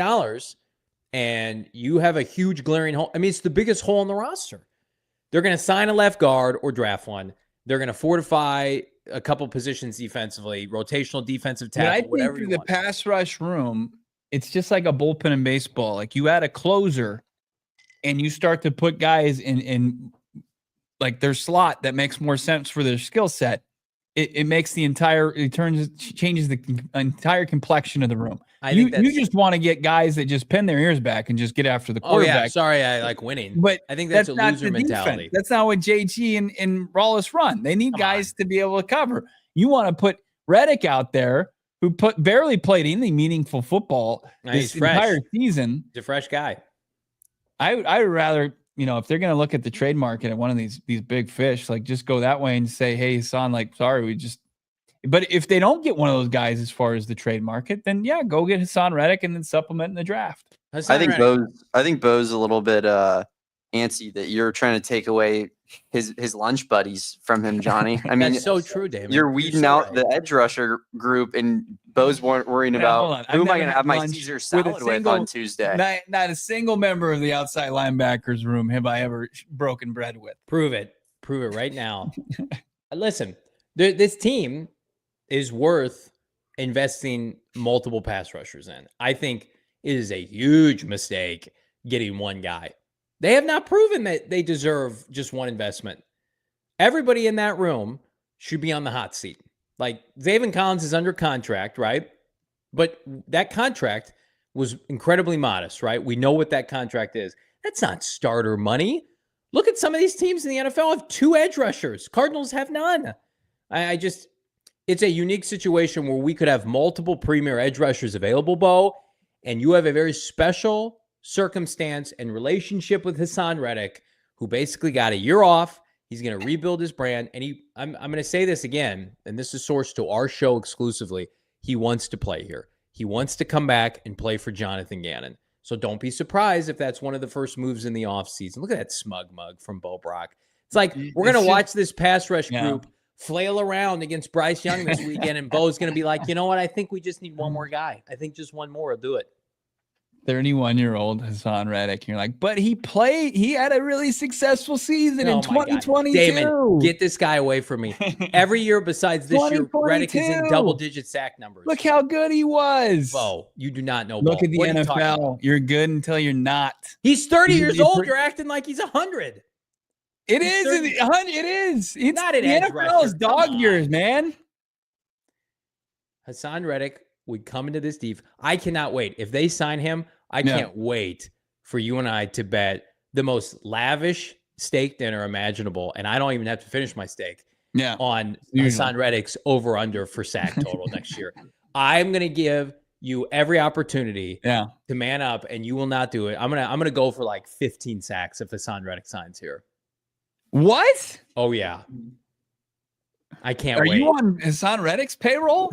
and you have a huge glaring hole. I mean, it's the biggest hole in the roster. They're going to sign a left guard or draft one. They're going to fortify a couple positions defensively, rotational defensive tackle, whatever you want. The pass rush room, it's just like a bullpen in baseball. Like you add a closer and you start to put guys in like their slot that makes more sense for their skill set. It makes changes the entire complexion of the room. You just want to get guys that just pin their ears back and just get after the quarterback. Oh yeah, sorry, I like winning, but I think that's a loser mentality. Defense. That's not what JG and Rawless run. They need guys to be able to cover. You want to put Reddick out there, who barely played any meaningful football this entire season. He's a fresh guy. I would rather, if they're going to look at the trade market at one of these big fish, like just go that way and say, hey, Haason, like, sorry, but if they don't get one of those guys as far as the trade market, then yeah, go get Haason Reddick and then supplement in the draft. I think Bo's a little bit antsy that you're trying to take away his lunch buddies from him, Johnny. I mean, that's so true, Damon. You're weeding out the edge rusher group, and Bo's worrying about who am I going to have my Caesar salad with on Tuesday. Not a single member of the outside linebackers room have I ever broken bread with. Prove it right now. Listen, this team is worth investing multiple pass rushers in. I think it is a huge mistake getting one guy. They have not proven that they deserve just one investment. Everybody in that room should be on the hot seat. Like, Zaven Collins is under contract, right? But that contract was incredibly modest, right? We know what that contract is. That's not starter money. Look at some of these teams in the NFL have 2 edge rushers. Cardinals have none. It's a unique situation where we could have multiple premier edge rushers available, Bo, and you have a very special circumstance and relationship with Haason Reddick, who basically got a year off. He's going to rebuild his brand. And I'm going to say this again, and this is sourced to our show exclusively. He wants to play here. He wants to come back and play for Jonathan Gannon. So don't be surprised if that's one of the first moves in the offseason. Look at that smug mug from Bo Brock. It's like we're going to watch this pass rush group flail around against Bryce Young this weekend, and Bo's going to be like, you know what? I think we just need one more guy. I think just one more will do it. 31-year-old Haason Reddick. You're like, but he had a really successful season in 2022. Damon, get this guy away from me. Every year besides this year, Reddick is in double-digit sack numbers. Look how good he was. Bo, you do not know. Look at the NFL. You're good until you're not. He's 30 years old. You're acting like he's 100. It is. It's not an the edge NFL rusher. is dog years, man. Haason Reddick would come into this deep. I cannot wait. If they sign him, I can't wait for you and I to bet the most lavish steak dinner imaginable, and I don't even have to finish my steak. On Haason Reddick's over/under for sack total next year. I'm gonna give you every opportunity to man up, and you will not do it. I'm gonna go for like 15 sacks if Haason Reddick signs here. What? Oh yeah. I can't wait. Are you on Haason Reddick's payroll?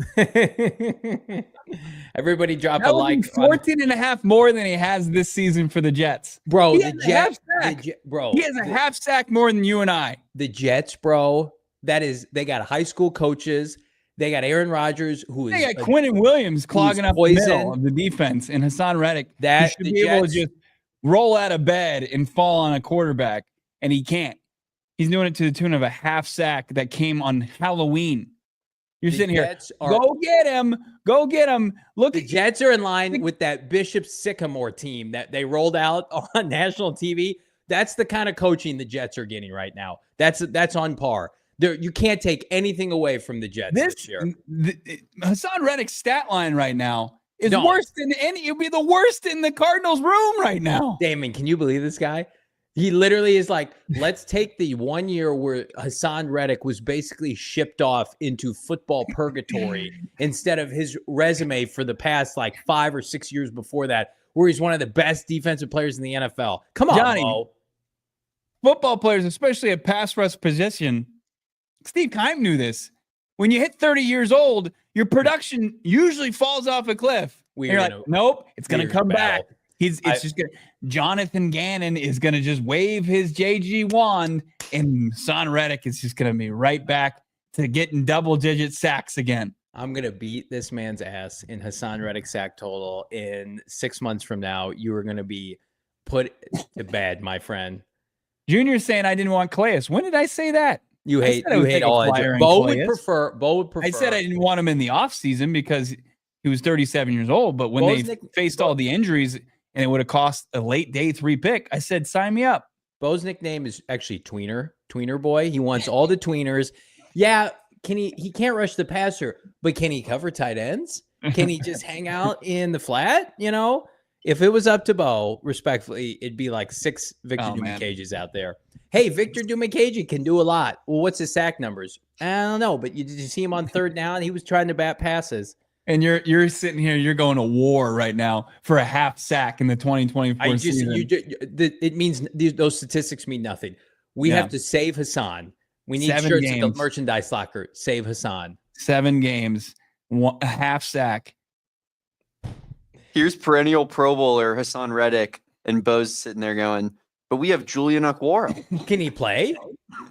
Everybody drop that a like. 14 and a half more than he has this season for the Jets. Bro, he has a half sack more than you and I. The Jets, bro, they got high school coaches. They got Aaron Rodgers, they got Quinnen Williams clogging up the middle of the defense, and Haason Reddick he should be able to just roll out of bed and fall on a quarterback, and he can't. He's doing it to the tune of a half sack that came on Halloween. You're sitting here. Go get him. Go get him. Look, the Jets are in line with that Bishop Sycamore team that they rolled out on national TV. That's the kind of coaching the Jets are getting right now. That's on par. You can't take anything away from the Jets this year. Haason Reddick's stat line right now is worse than any. It'd be the worst in the Cardinals' room right now. Damon, can you believe this guy? He literally is like, let's take the 1 year where Haason Reddick was basically shipped off into football purgatory instead of his resume for the past like 5 or 6 years before that, where he's one of the best defensive players in the NFL. Come on, Johnny. Bo. Football players, especially at pass rush position, Steve Keim knew this. When you hit 30 years old, your production usually falls off a cliff. You're like, nope, it's going to come back. Jonathan Gannon is going to just wave his JG wand, and Haason Reddick is just going to be right back to getting double-digit sacks again. I'm going to beat this man's ass in Haason Reddick's sack total. In 6 months from now, you are going to be put to bed, my friend. Junior's saying I didn't want Calais. When did I say that? You hate all edge. Bo would prefer. I said I didn't want him in the offseason because he was 37 years old, but when they faced all the injuries – and it would have cost a late day 3 pick, I said, sign me up. Bo's nickname is actually Tweener Boy. He wants all the tweeners. Yeah, he can't rush the passer, but can he cover tight ends? Can he just hang out in the flat? You know, if it was up to Bo, respectfully, it'd be like 6 Victor Dumacages out there. Hey, Victor Dumacage can do a lot. Well, what's his sack numbers? I don't know, but did you see him on third down? He was trying to bat passes. And you're sitting here, you're going to war right now for a half sack in the 2024 season. It means those statistics mean nothing. We have to save Haason. We need 7 shirts games. at the merchandise locker. Save Haason. 7 games, a half sack. Here's perennial Pro Bowler Haason Reddick, and Bo's sitting there going, but we have Julian Okwara. Can he play?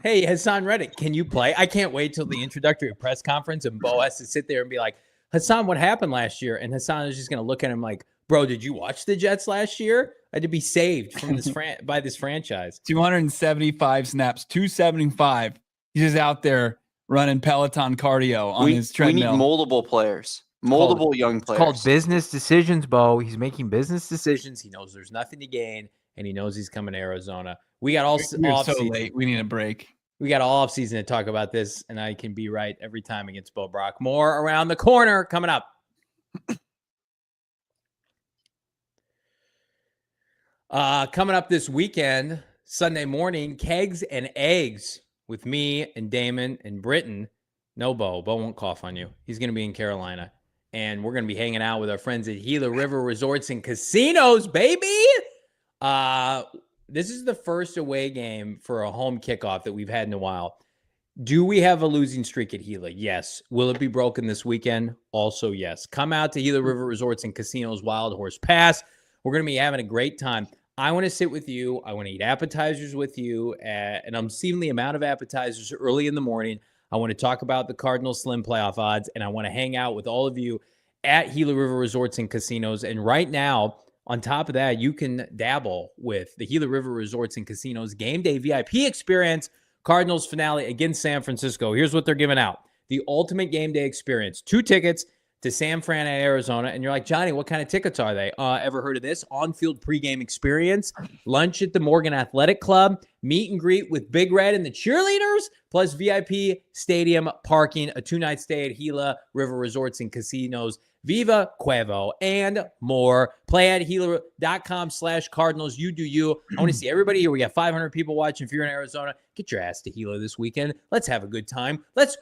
Hey, Haason Reddick, can you play? I can't wait till the introductory press conference and Bo has to sit there and be like, Haason, what happened last year? And Haason is just going to look at him like, bro, did you watch the Jets last year? I had to be saved from this by this franchise. 275 snaps, 275. He's just out there running Peloton cardio on his treadmill. We need multiple players, multiple young players. It's called business decisions, Bo. He's making business decisions. He knows there's nothing to gain, and he knows he's coming to Arizona. We got all We're so late. We need a break. We got all offseason to talk about this, and I can be right every time against Bo Brock. More around the corner coming up. Coming up this weekend, Sunday morning, Kegs and Eggs with me and Damon and Britton. No, Bo won't cough on you. He's going to be in Carolina. And we're going to be hanging out with our friends at Gila River Resorts and Casinos, baby. This is the first away game for a home kickoff that we've had in a while. Do we have a losing streak at Gila? Yes. Will it be broken this weekend? Also, yes. Come out to Gila River Resorts and Casinos Wild Horse Pass. We're going to be having a great time. I want to sit with you. I want to eat appetizers with you, an obscenely amount of appetizers early in the morning. I want to talk about the Cardinals Slim playoff odds, and I want to hang out with all of you at Gila River Resorts and Casinos. And right now, on top of that, you can dabble with the Gila River Resorts and Casinos game day VIP experience. Cardinals finale against San Francisco. Here's what they're giving out. The ultimate game day experience. 2 tickets to San Fran at Arizona. And you're like, Johnny, what kind of tickets are they? Ever heard of this? On-field pregame experience, lunch at the Morgan Athletic Club, meet and greet with Big Red and the cheerleaders, plus VIP stadium parking, a 2-night stay at Gila River Resorts and Casinos, Viva Cuevo, and more. Play at Gila.com/Cardinals. You do you. I want to see everybody here. We got 500 people watching. If you're in Arizona, get your ass to Gila this weekend. Let's have a good time. Let's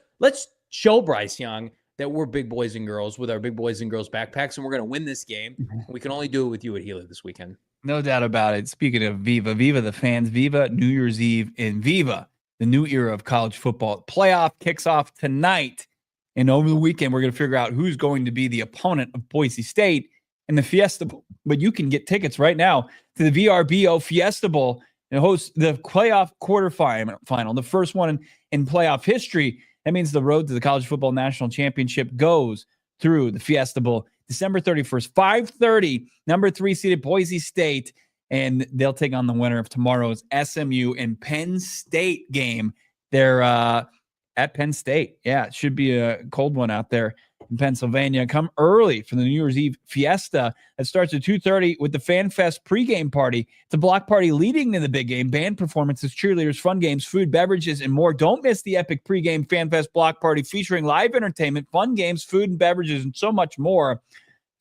show Bryce Young that we're big boys and girls with our big boys and girls backpacks, and we're going to win this game. We can only do it with you at Gila this weekend. No doubt about it. Speaking of Viva the fans, Viva New Year's Eve, and Viva the new era of college football. Playoff kicks off tonight, and over the weekend, we're going to figure out who's going to be the opponent of Boise State in the Fiesta Bowl. But you can get tickets right now to the VRBO Fiesta Bowl and host the playoff quarterfinal, the first one in playoff history. That means the road to the College Football National Championship goes through the Fiesta Bowl, December 31st, 5:30, number 3 seeded Boise State, and they'll take on the winner of tomorrow's SMU and Penn State game. They're at Penn State. Yeah, it should be a cold one out there in Pennsylvania. Come early for the New Year's Eve Fiesta that starts at 2:30 with the Fan Fest pregame party. It's a block party leading to the big game, band performances, cheerleaders, fun games, food, beverages, and more. Don't miss the epic pregame Fan Fest block party featuring live entertainment, fun games, food and beverages, and so much more.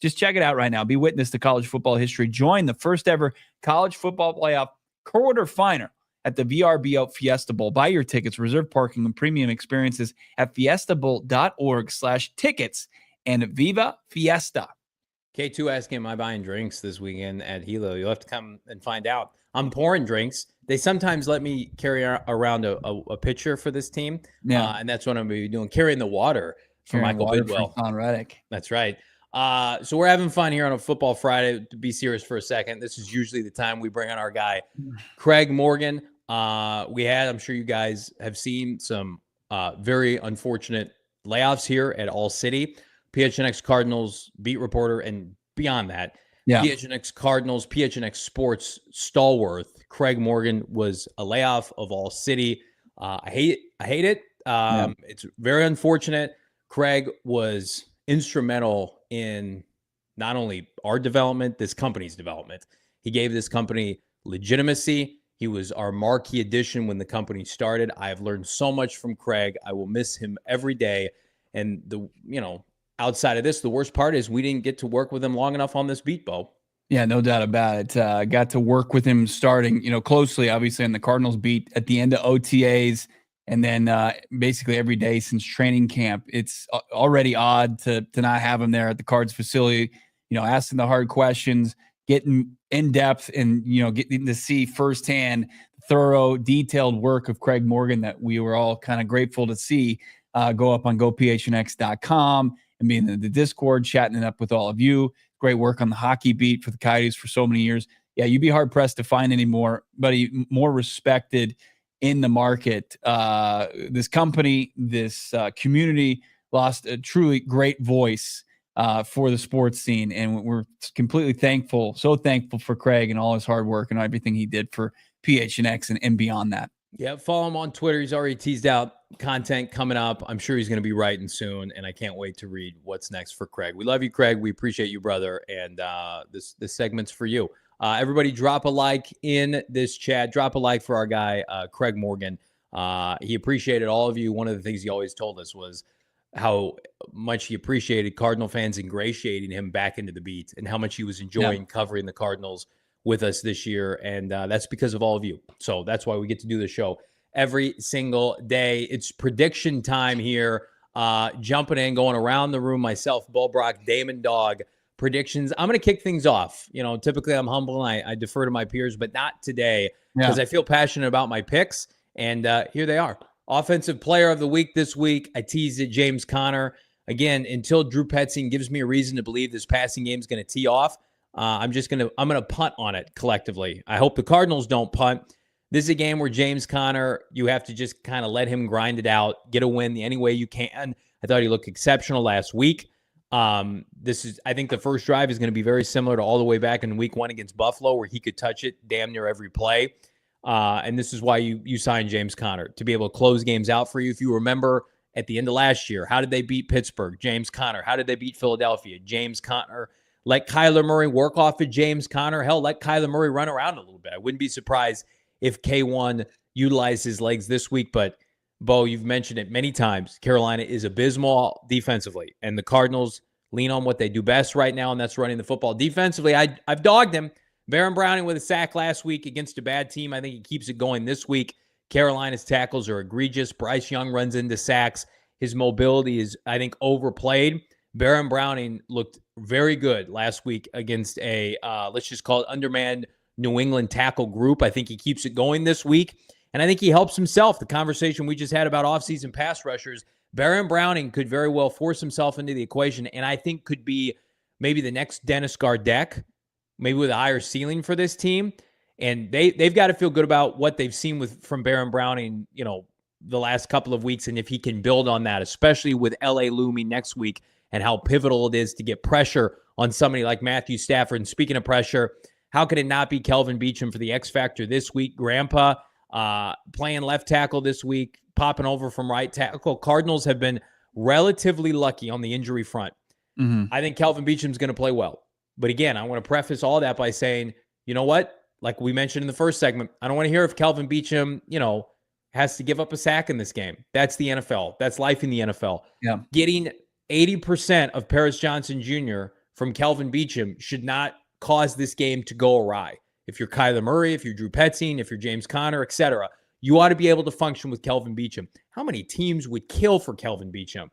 Just check it out right now. Be witness to college football history. Join the first ever college football playoff quarterfinal at the VRBO Fiesta Bowl. Buy your tickets, reserve parking, and premium experiences at fiestabowl.org/tickets and Viva Fiesta. K2 asking, am I buying drinks this weekend at Hilo? You'll have to come and find out. I'm pouring drinks. They sometimes let me carry around a pitcher for this team. Yeah. And that's what I'm going to be doing, carrying the water for Michael Bidwell. Haason Reddick. That's right. So we're having fun here on a Football Friday. To be serious for a second, this is usually the time we bring on our guy, Craig Morgan. I'm sure you guys have seen some very unfortunate layoffs here at ALLCITY. PHNX Cardinals beat reporter, and beyond that, PHNX Cardinals, PHNX Sports stalwart Craig Morgan was a layoff of ALLCITY. I hate it. It's very unfortunate. Craig was instrumental in not only our development, this company's development. He gave this company legitimacy. He was our marquee addition when the company started. I have learned so much from Craig. I will miss him every day. And outside of this, the worst part is we didn't get to work with him long enough on this beat, Bo. Yeah, no doubt about it. Got to work with him starting, closely, obviously, on the Cardinals beat at the end of OTAs, and then basically every day since training camp. It's already odd to not have him there at the Cards facility, asking the hard questions, getting in depth, and getting to see firsthand thorough, detailed work of Craig Morgan that we were all kind of grateful to see go up on gophnx.com and be in the Discord, chatting it up with all of you. Great work on the hockey beat for the Coyotes for so many years. Yeah, you'd be hard pressed to find anybody more respected in the market. This company, this community lost a truly great voice for the sports scene, and we're completely so thankful for Craig and all his hard work and everything he did for PHNX and beyond that. Yeah, follow him on Twitter. He's already teased out content coming up. I'm sure he's going to be writing soon, and I can't wait to read what's next for Craig. We love you, Craig. We appreciate you, brother, and this segment's for you. Everybody drop a like in this chat. Drop a like for our guy, Craig Morgan. He appreciated all of you. One of the things he always told us was how much he appreciated Cardinal fans ingratiating him back into the beat and how much he was enjoying covering the Cardinals with us this year, and that's because of all of you. So that's why we get to do the show every single day. It's prediction time here. Jumping in, going around the room, myself, Brack, Damon Dawg, predictions. I'm going to kick things off. Typically I'm humble and I defer to my peers, but not today because I feel passionate about my picks. And here they are. Offensive player of the week this week. I teased it, James Conner. Again, until Drew Petzing gives me a reason to believe this passing game is going to tee off, I'm going to punt on it collectively. I hope the Cardinals don't punt. This is a game where James Conner, you have to just kind of let him grind it out, get a win any way you can. I thought he looked exceptional last week. I think the first drive is going to be very similar to all the way back in week 1 against Buffalo, where he could touch it damn near every play. And this is why you signed James Conner, to be able to close games out for you. If you remember at the end of last year, how did they beat Pittsburgh? James Conner. How did they beat Philadelphia? James Conner. Let Kyler Murray work off of James Conner. Hell, let Kyler Murray run around a little bit. I wouldn't be surprised if K1 utilized his legs this week. But, Bo, you've mentioned it many times. Carolina is abysmal defensively, and the Cardinals lean on what they do best right now, and that's running the football. Defensively, I've dogged him. Baron Browning with a sack last week against a bad team. I think he keeps it going this week. Carolina's tackles are egregious. Bryce Young runs into sacks. His mobility is, I think, overplayed. Baron Browning looked very good last week against a, let's just call it undermanned New England tackle group. I think he keeps it going this week, and I think he helps himself. The conversation we just had about offseason pass rushers, Baron Browning could very well force himself into the equation, and I think could be maybe the next Dennis Gardeck, maybe with a higher ceiling for this team. And they've got to feel good about what they've seen from Baron Browning, the last couple of weeks, and if he can build on that, especially with LA looming next week and how pivotal it is to get pressure on somebody like Matthew Stafford. And speaking of pressure, how could it not be Kelvin Beachum for the X Factor this week? Grandpa playing left tackle this week, popping over from right tackle. Cardinals have been relatively lucky on the injury front. Mm-hmm. I think Kelvin Beachum's going to play well. But again, I want to preface all that by saying, you know what? Like we mentioned in the first segment, I don't want to hear if Kelvin Beachum, has to give up a sack in this game. That's the NFL. That's life in the NFL. Yeah. Getting 80% of Paris Johnson Jr. from Kelvin Beachum should not cause this game to go awry. If you're Kyler Murray, if you're Drew Petzing, if you're James Conner, etc., you ought to be able to function with Kelvin Beachum. How many teams would kill for Kelvin Beachum?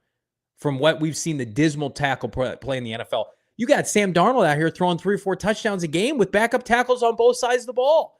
From what we've seen, the dismal tackle play in the NFL. You got Sam Darnold out here throwing 3 or 4 touchdowns a game with backup tackles on both sides of the ball.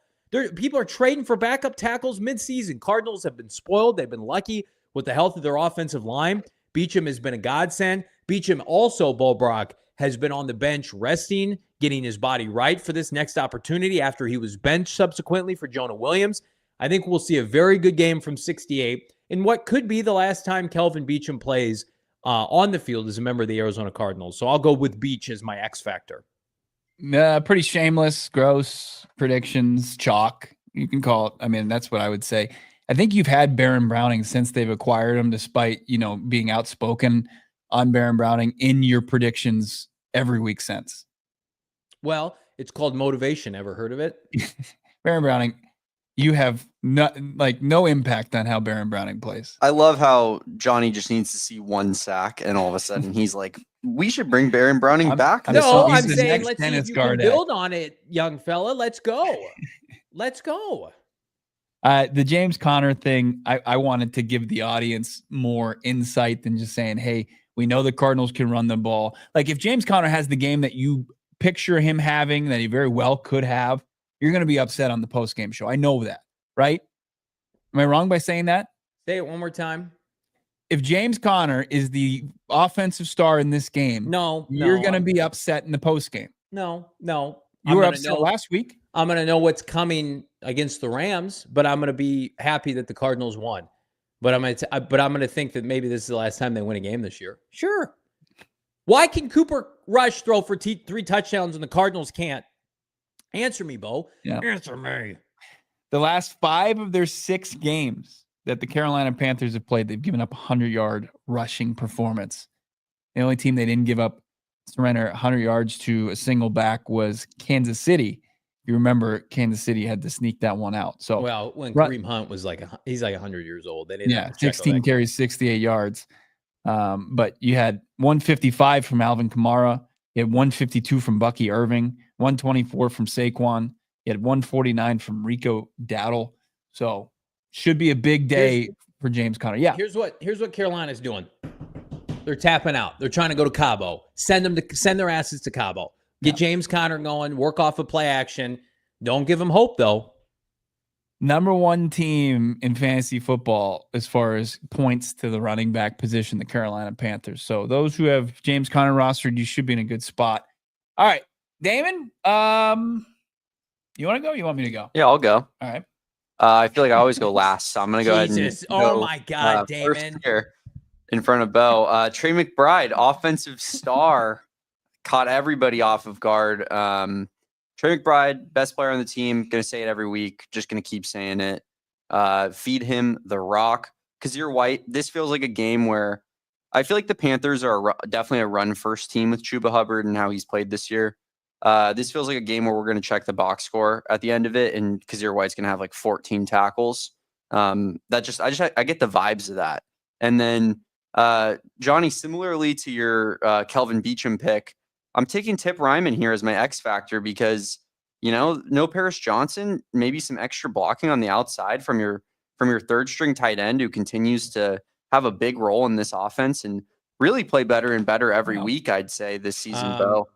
People are trading for backup tackles midseason. Cardinals have been spoiled. They've been lucky with the health of their offensive line. Beachum has been a godsend. Beachum also, Brock, has been on the bench resting, getting his body right for this next opportunity after he was benched subsequently for Jonah Williams. I think we'll see a very good game from 68 in what could be the last time Kelvin Beachum plays on the field as a member of the Arizona Cardinals. So I'll go with Beach as my X factor. Pretty shameless, gross predictions, chalk. You can call it. I mean, that's what I would say. I think you've had Baron Browning since they've acquired him, despite, being outspoken on Baron Browning in your predictions every week since. Well, it's called motivation. Ever heard of it? Baron Browning, you have no impact on how Baron Browning plays. I love how Johnny just needs to see one sack, and all of a sudden he's like, "We should bring Baron Browning back." I'm saying let's see if you can build on it, young fella. Let's go. Let's go. The James Conner thing, I wanted to give the audience more insight than just saying, "Hey, we know the Cardinals can run the ball." Like if James Conner has the game that you picture him having, that he very well could have, you're going to be upset on the post-game show. I know that, right? Am I wrong by saying that? Say it one more time. If James Conner is the offensive star in this game, you're going to be upset in the post-game. No. You were upset last week. I'm going to know what's coming against the Rams, but I'm going to be happy that the Cardinals won. But I'm going to think that maybe this is the last time they win a game this year. Sure. Why can Cooper Rush throw for 3 touchdowns and the Cardinals can't? Answer me, Bo. Yeah. Answer me. The last 5 of their 6 games that the Carolina Panthers have played, they've given up a 100-yard rushing performance. The only team they didn't give up surrender 100 yards to a single back was Kansas City. You remember Kansas City had to sneak that one out. So when Kareem Hunt was he's 100 years old. They didn't 16 carries, 68 yards. But you had 155 from Alvin Kamara. You had 152 from Bucky Irving, 124 from Saquon. He had 149 from Rico Dowdle. So should be a big day for James Conner. Yeah. Here's what Carolina's doing. They're tapping out. They're trying to go to Cabo. Send their asses to Cabo. Get James Conner going. Work off of play action. Don't give him hope though. Number one team in fantasy football as far as points to the running back position, the Carolina Panthers. So those who have James Conner rostered, you should be in a good spot. All right, Damon. You want to go? You want me to go? Yeah, I'll go. All right. I feel like I always go last, so I'm gonna go ahead and oh my God, Damon. First here in front of Bo. Trey McBride, offensive star, caught everybody off of guard. Trey McBride, best player on the team. Going to say it every week. Just going to keep saying it. Feed him the rock. Kazir White, this feels like a game where I feel like the Panthers are definitely a run-first team with Chuba Hubbard and how he's played this year. This feels like a game where we're going to check the box score at the end of it, and Kazir White's going to have like 14 tackles. I get the vibes of that. And then Johnny, similarly to your Kelvin Beachum pick, I'm taking Tip Ryman here as my X factor because, no Paris Johnson, maybe some extra blocking on the outside from your third string tight end who continues to have a big role in this offense and really play better and better every week, I'd say this season, Bo.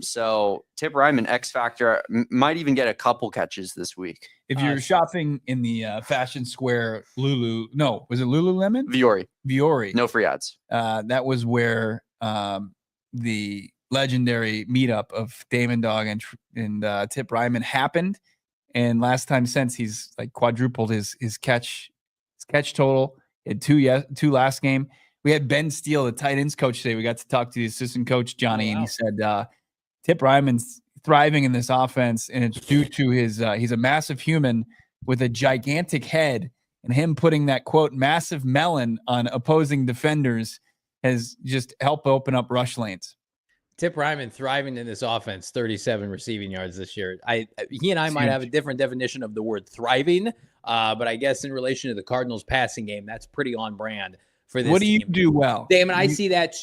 So Tip Ryman, X factor, might even get a couple catches this week. If you're shopping in the Fashion Square was it Lululemon? Viore. No free ads. That was where the legendary meetup of Damon Dawg and Tip Ryman happened. And last time since, he's like quadrupled his catch total. He had two last game. We had Ben Steele, the tight ends coach, today. We got to talk to the assistant coach, Johnny, and he said Tip Ryman's thriving in this offense, and it's due to his he's a massive human with a gigantic head, and him putting that, quote, massive melon on opposing defenders has just helped open up rush lanes. Tip Ryman thriving in this offense, 37 receiving yards this year. He and I might have a different definition of the word thriving, but I guess in relation to the Cardinals passing game, that's pretty on brand for this. What do you team. do well? Damon, I see that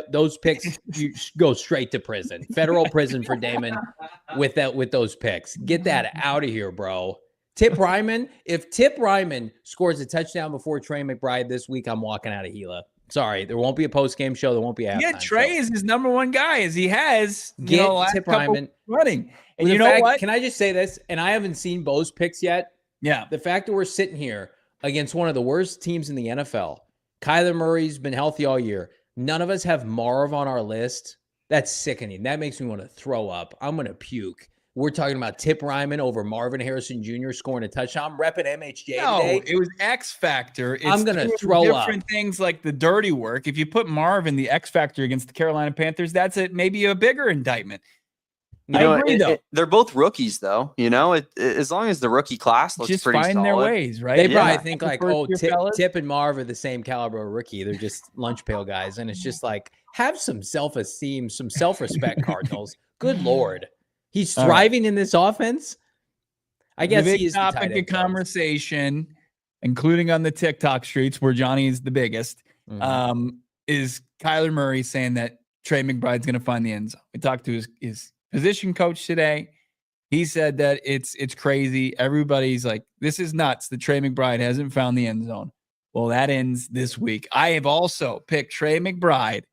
those picks, you go straight to prison. Federal prison for Damon with those picks. Get that out of here, bro. Tip Ryman, if Tip Ryman scores a touchdown before Trey McBride this week, I'm walking out of Gila. Sorry, there won't be a post-game show. There won't be a halftime show. Trey is his number one guy, as he has Tip Ryman running. And you know what? Can I just say this? And I haven't seen Bo's picks yet. Yeah. The fact that we're sitting here against one of the worst teams in the NFL, Kyler Murray's been healthy all year. None of us have Marv on our list. That's sickening. That makes me want to throw up. I'm going to puke. We're talking about Tip Ryman over Marvin Harrison Jr. scoring a touchdown. I'm repping MHJ today. It was X Factor. I'm going to throw up. Different things like the dirty work. If you put Marv in the X Factor against the Carolina Panthers, that's maybe a bigger indictment. I agree, though. They're both rookies, though. As long as the rookie class looks just pretty find solid. Their ways, right? They probably think like, Tip and Marv are the same caliber of rookie. They're just lunch pail guys, and it's just like, have some self-esteem, some self-respect, Cardinals. Good Lord. He's thriving in this offense. I guess he is the topic of conversation, including on the TikTok streets where Johnny is the biggest, is Kyler Murray saying that Trey McBride's going to find the end zone. We talked to his position coach today. He said that it's crazy. Everybody's like, this is nuts that Trey McBride hasn't found the end zone. Well, that ends this week. I have also picked Trey McBride,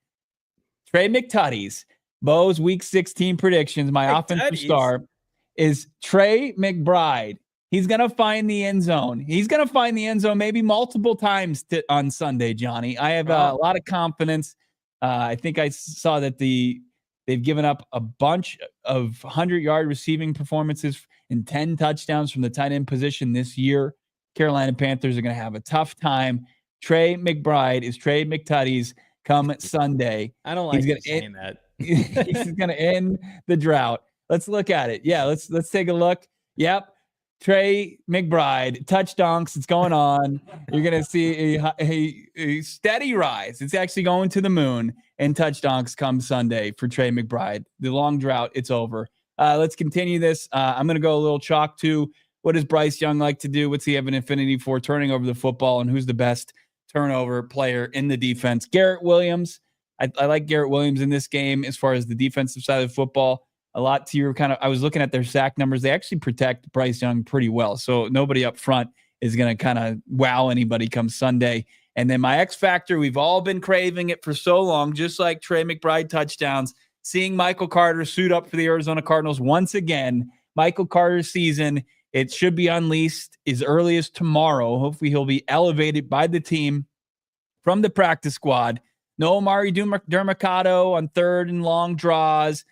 Trey McTutties. Bo's week 16 predictions. My offensive star is Trey McBride. He's going to find the end zone. He's going to find the end zone maybe multiple times on Sunday, Johnny. I have a lot of confidence. I think I saw that they've given up a bunch of 100-yard receiving performances and 10 touchdowns from the tight end position this year. Carolina Panthers are going to have a tough time. Trey McBride is Trey McTutties come Sunday. I don't like saying that. He's going to end the drought. Let's look at it. Yeah, let's take a look. Yep. Trey McBride, touch donks. It's going on. You're going to see a steady rise. It's actually going to the moon, and touch donks come Sunday for Trey McBride. The long drought, it's over. Let's continue this. I'm going to go a little chalk to what does Bryce Young like to do? What's he have an affinity for? Turning over the football, and who's the best turnover player in the defense? Garrett Williams. I like Garrett Williams in this game as far as the defensive side of the football. a lot to your I was looking at their sack numbers. They actually protect Bryce Young pretty well. So nobody up front is going to kind of wow anybody come Sunday. And then my X factor, we've all been craving it for so long, just like Trey McBride touchdowns, seeing Michael Carter suit up for the Arizona Cardinals once again. Michael Carter's season, it should be unleashed as early as tomorrow. Hopefully he'll be elevated by the team from the practice squad. No Amari Dermacado on third and long draws.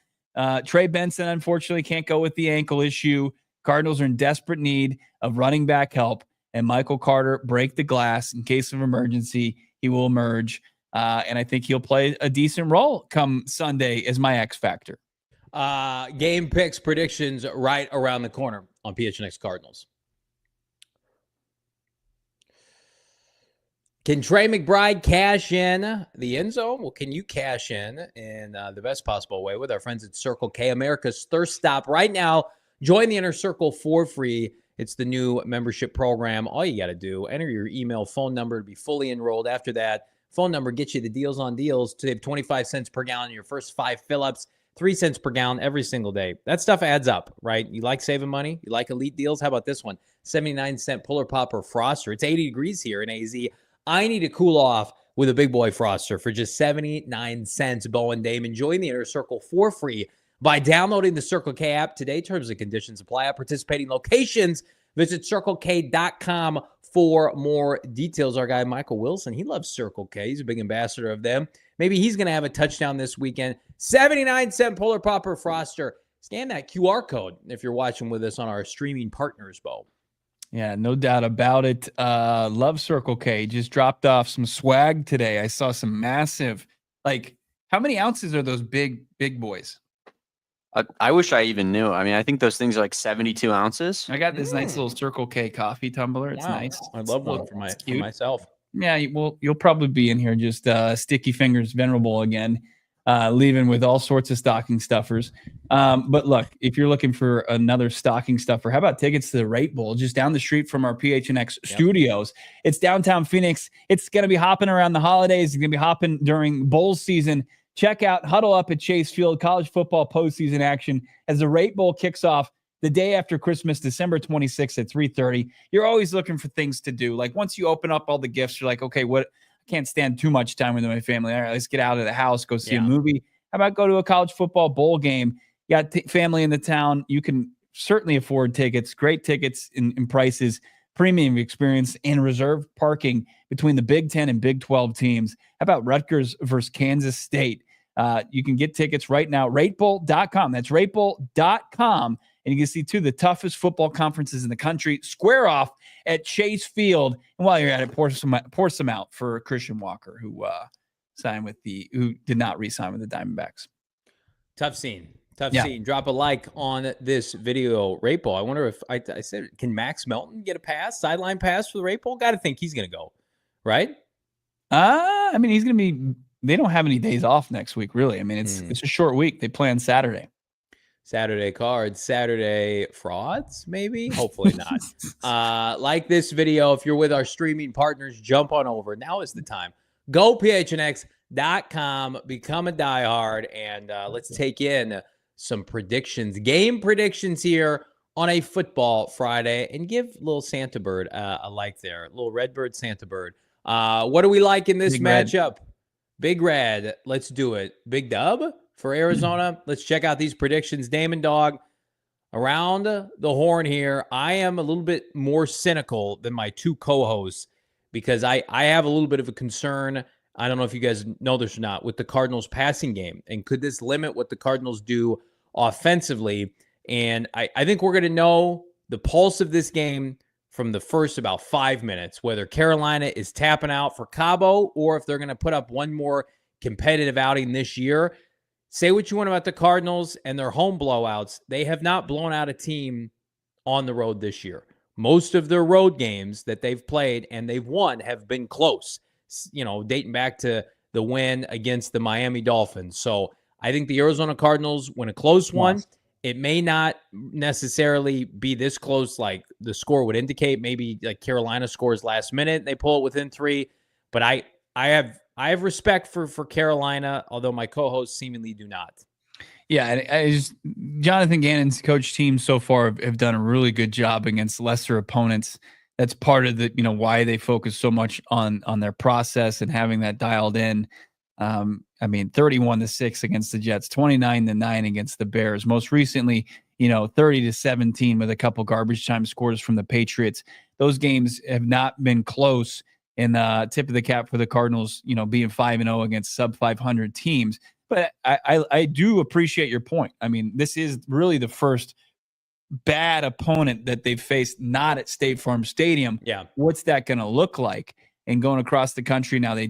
Trey Benson, unfortunately, can't go with the ankle issue. Cardinals are in desperate need of running back help. And Michael Carter break the glass in case of emergency. He will emerge. And I think he'll play a decent role come Sunday as my X factor. Game picks, predictions right around the corner on PHNX Cardinals. Can Trey McBride cash in the end zone? Well, can you cash in the best possible way with our friends at Circle K, America's thirst stop right now? Join the Inner Circle for free. It's the new membership program. All you got to do, enter your email, phone number to be fully enrolled. After that, phone number gets you the deals on deals to save 25 cents per gallon in your first 5 fill-ups, 3 cents per gallon every single day. That stuff adds up, right? You like saving money? You like elite deals? How about this one? 79-cent Puller Popper Froster. It's 80 degrees here in AZ. I need to cool off with a big boy Froster for just 79 cents. Bo and Damon, join the Inner Circle for free by downloading the Circle K app today. Terms and conditions apply at participating locations. Visit CircleK.com for more details. Our guy Michael Wilson, he loves Circle K. He's a big ambassador of them. Maybe he's going to have a touchdown this weekend. 79-cent Polar Popper Froster. Scan that QR code if you're watching with us on our streaming partners, Bo. Yeah, no doubt about it. Love Circle K. Just dropped off some swag today. I saw some massive, how many ounces are those big boys? I wish I even knew. I mean, I think those things are like 72 ounces. I got this nice little Circle K coffee tumbler. It's nice. I love one for myself. Yeah, you'll probably be in here just sticky fingers venerable again, leaving with all sorts of stocking stuffers. But look, if you're looking for another stocking stuffer, how about tickets to the Rate Bowl just down the street from our PHNX studios? It's downtown Phoenix. It's going to be hopping around the holidays. It's going to be hopping during bowl season. Check out Huddle Up at Chase Field, college football postseason action as the Rate Bowl kicks off the day after Christmas, December 26th at 3:30. You're always looking for things to do. Like once you open up all the gifts, you're like, okay, what? I can't stand too much time with my family. All right, let's get out of the house, go see a movie. How about go to a college football bowl game? You got family in the town. You can certainly afford tickets, great tickets in prices, premium experience, and reserved parking between the Big 10 and Big 12 teams. How about Rutgers versus Kansas State? You can get tickets right now, ratebowl.com. That's ratebowl.com. And you can see, too, the toughest football conferences in the country square off at Chase Field. And while you're at it, pour some out for Christian Walker, who did not re-sign with the Diamondbacks. Tough scene. Drop a like on this video, Rate Bowl. I wonder if I said, can Max Melton get a pass, sideline pass for the Rate Bowl? Got to think he's going to go, right? I mean, he's going to be. They don't have any days off next week, really. I mean, it's a short week. They play on Saturday. Saturday cards, Saturday frauds, maybe? Hopefully not. Like this video. If you're with our streaming partners, jump on over. Now is the time. Go PHNX.com, become a diehard, and let's take in some predictions, game predictions here on a football Friday, and give little Santa Bird a like there, little Redbird Santa Bird. What do we like in this matchup? Big Red, let's do it. Big dub for Arizona. Let's check out these predictions. Damon Dawg, around the horn here. I am a little bit more cynical than my two co-hosts because I have a little bit of a concern. I don't know if you guys know this or not, with the Cardinals passing game. And could this limit what the Cardinals do offensively? And I think we're going to know the pulse of this game from the first about 5 minutes, whether Carolina is tapping out for Cabo or if they're going to put up one more competitive outing this year. Say what you want about the Cardinals and their home blowouts. They have not blown out a team on the road this year. Most of their road games that they've played and they've won have been close, dating back to the win against the Miami Dolphins. So I think the Arizona Cardinals win a close one. It may not necessarily be this close like the score would indicate. Maybe like Carolina scores last minute, they pull it within 3. But I have respect for Carolina, although my co-hosts seemingly do not. Yeah, Jonathan Gannon's coach team so far have done a really good job against lesser opponents. That's part of the why they focus so much on their process and having that dialed in. 31-6 against the Jets, 29-9 against the Bears. Most recently, 30-17 with a couple garbage time scores from the Patriots. Those games have not been close. And tip of the cap for the Cardinals, being 5-0 against sub 500 teams. But I do appreciate your point. I mean, this is really the first bad opponent that they've faced not at State Farm Stadium. Yeah. What's that going to look like? And going across the country now, I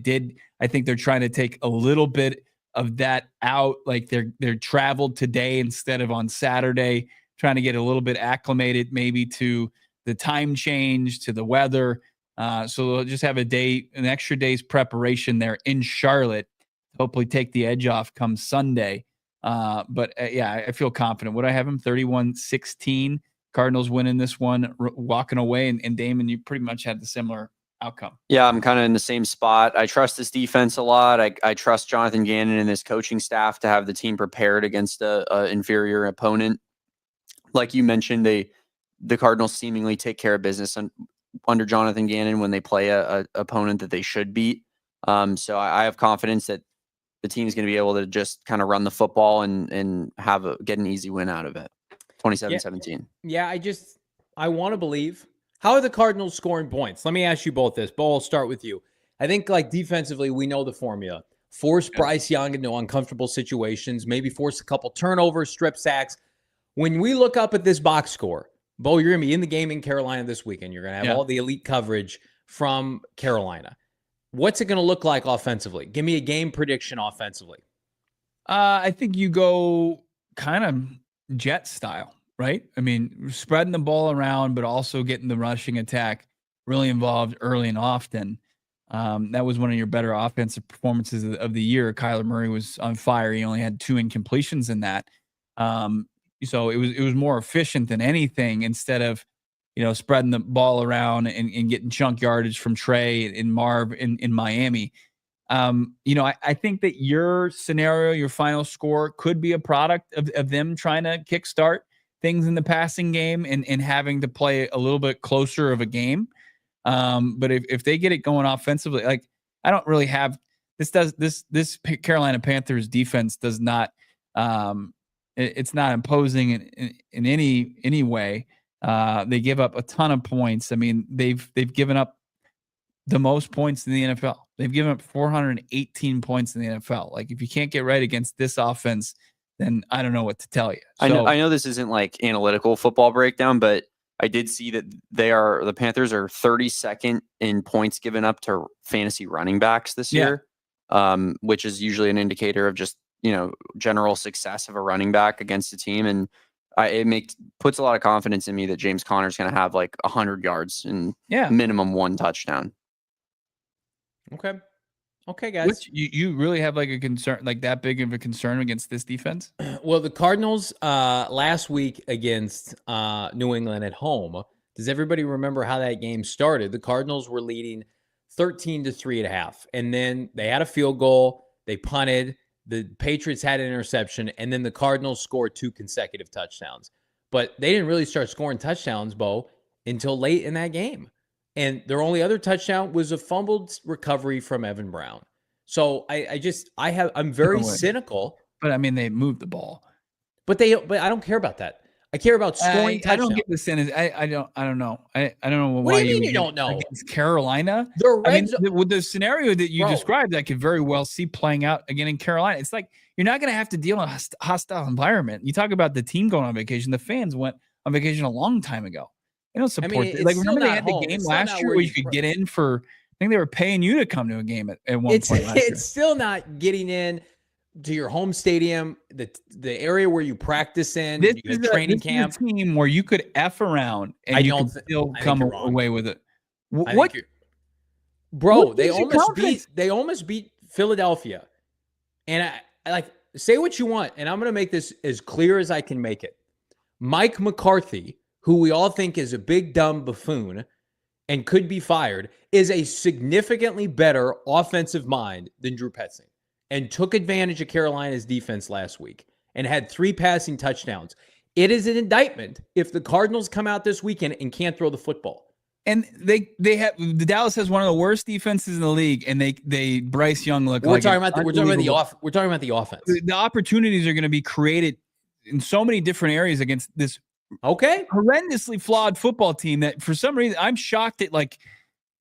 think they're trying to take a little bit of that out. Like they're traveled today instead of on Saturday, trying to get a little bit acclimated maybe to the time change, to the weather. So they'll just have an extra day's preparation there in Charlotte. Hopefully take the edge off come Sunday. But I feel confident. Would I have him 31-16? Cardinals winning this one, walking away. And Damon, you pretty much had the similar outcome. Yeah, I'm kind of in the same spot. I trust this defense a lot. I trust Jonathan Gannon and his coaching staff to have the team prepared against a inferior opponent. Like you mentioned, the Cardinals seemingly take care of business under Jonathan Gannon when they play a opponent that they should beat. So I have confidence that the team's going to be able to just kind of run the football and get an easy win out of it. 27-17. Yeah, I want to believe. How are the Cardinals scoring points? Let me ask you both this. Bo, I'll start with you. I think defensively, we know the formula. Force Bryce Young into uncomfortable situations, maybe force a couple turnovers, strip sacks. When we look up at this box score, Bo, you're going to be in the game in Carolina this weekend. You're going to have all the elite coverage from Carolina. What's it going to look like offensively? Give me a game prediction offensively. I think you go kind of Jet style, right? I mean, spreading the ball around, but also getting the rushing attack really involved early and often. That was one of your better offensive performances of the year. Kyler Murray was on fire. He only had 2 incompletions in that. So it was more efficient than anything instead of, spreading the ball around and getting chunk yardage from Trey and Marv in Miami. I think that your scenario, your final score could be a product of them trying to kickstart things in the passing game and having to play a little bit closer of a game. But if they get it going offensively, like I don't really have this Carolina Panthers defense does not, it's not imposing in any way. They give up a ton of points. I mean, they've given up the most points in the NFL. They've given up 418 points in the NFL. Like if you can't get right against this offense, then I don't know what to tell you. So, I know this isn't like analytical football breakdown, but I did see that the Panthers are 32nd in points given up to fantasy running backs this year, which is usually an indicator of just, general success of a running back against a team. And it puts a lot of confidence in me that James Conner's going to have like 100 yards and minimum 1 touchdown. Okay, guys. You really have like a concern, like that big of a concern against this defense? Well, the Cardinals last week against New England at home. Does everybody remember how that game started? The Cardinals were leading 13-3.5, and then they had a field goal. They punted. The Patriots had an interception, and then the Cardinals scored 2 consecutive touchdowns. But they didn't really start scoring touchdowns, Bo, until late in that game. And their only other touchdown was a fumbled recovery from Evan Brown. So I'm very cynical. But I mean, they moved the ball. But I don't care about that. I care about scoring touchdowns. I don't get the sentence. I don't know. I don't know why. What do you mean you don't know? Against Carolina? With the scenario that you described, I could very well see playing out again in Carolina. It's like you're not going to have to deal in a hostile environment. You talk about the team going on vacation. The fans went on vacation a long time ago. They don't support remember they had the game last year where you could get in for, I think they were paying you to come to a game at one point last year. It's still not getting in to your home stadium, the area where you practice in, this you had training camp. Is a team where you could F around and you could still come away with it. What? Bro, they almost beat Philadelphia. And I say what you want, and I'm going to make this as clear as I can make it. Mike McCarthy, who we all think is a big, dumb buffoon and could be fired, is a significantly better offensive mind than Drew Petzing and took advantage of Carolina's defense last week. and had 3 passing touchdowns. It is an indictment if the Cardinals come out this weekend and can't throw the football. And the Dallas has one of the worst defenses in the league, and they Bryce Young look. We're like talking about the offense. The opportunities are going to be created in so many different areas against this horrendously flawed football team that for some reason I'm shocked at like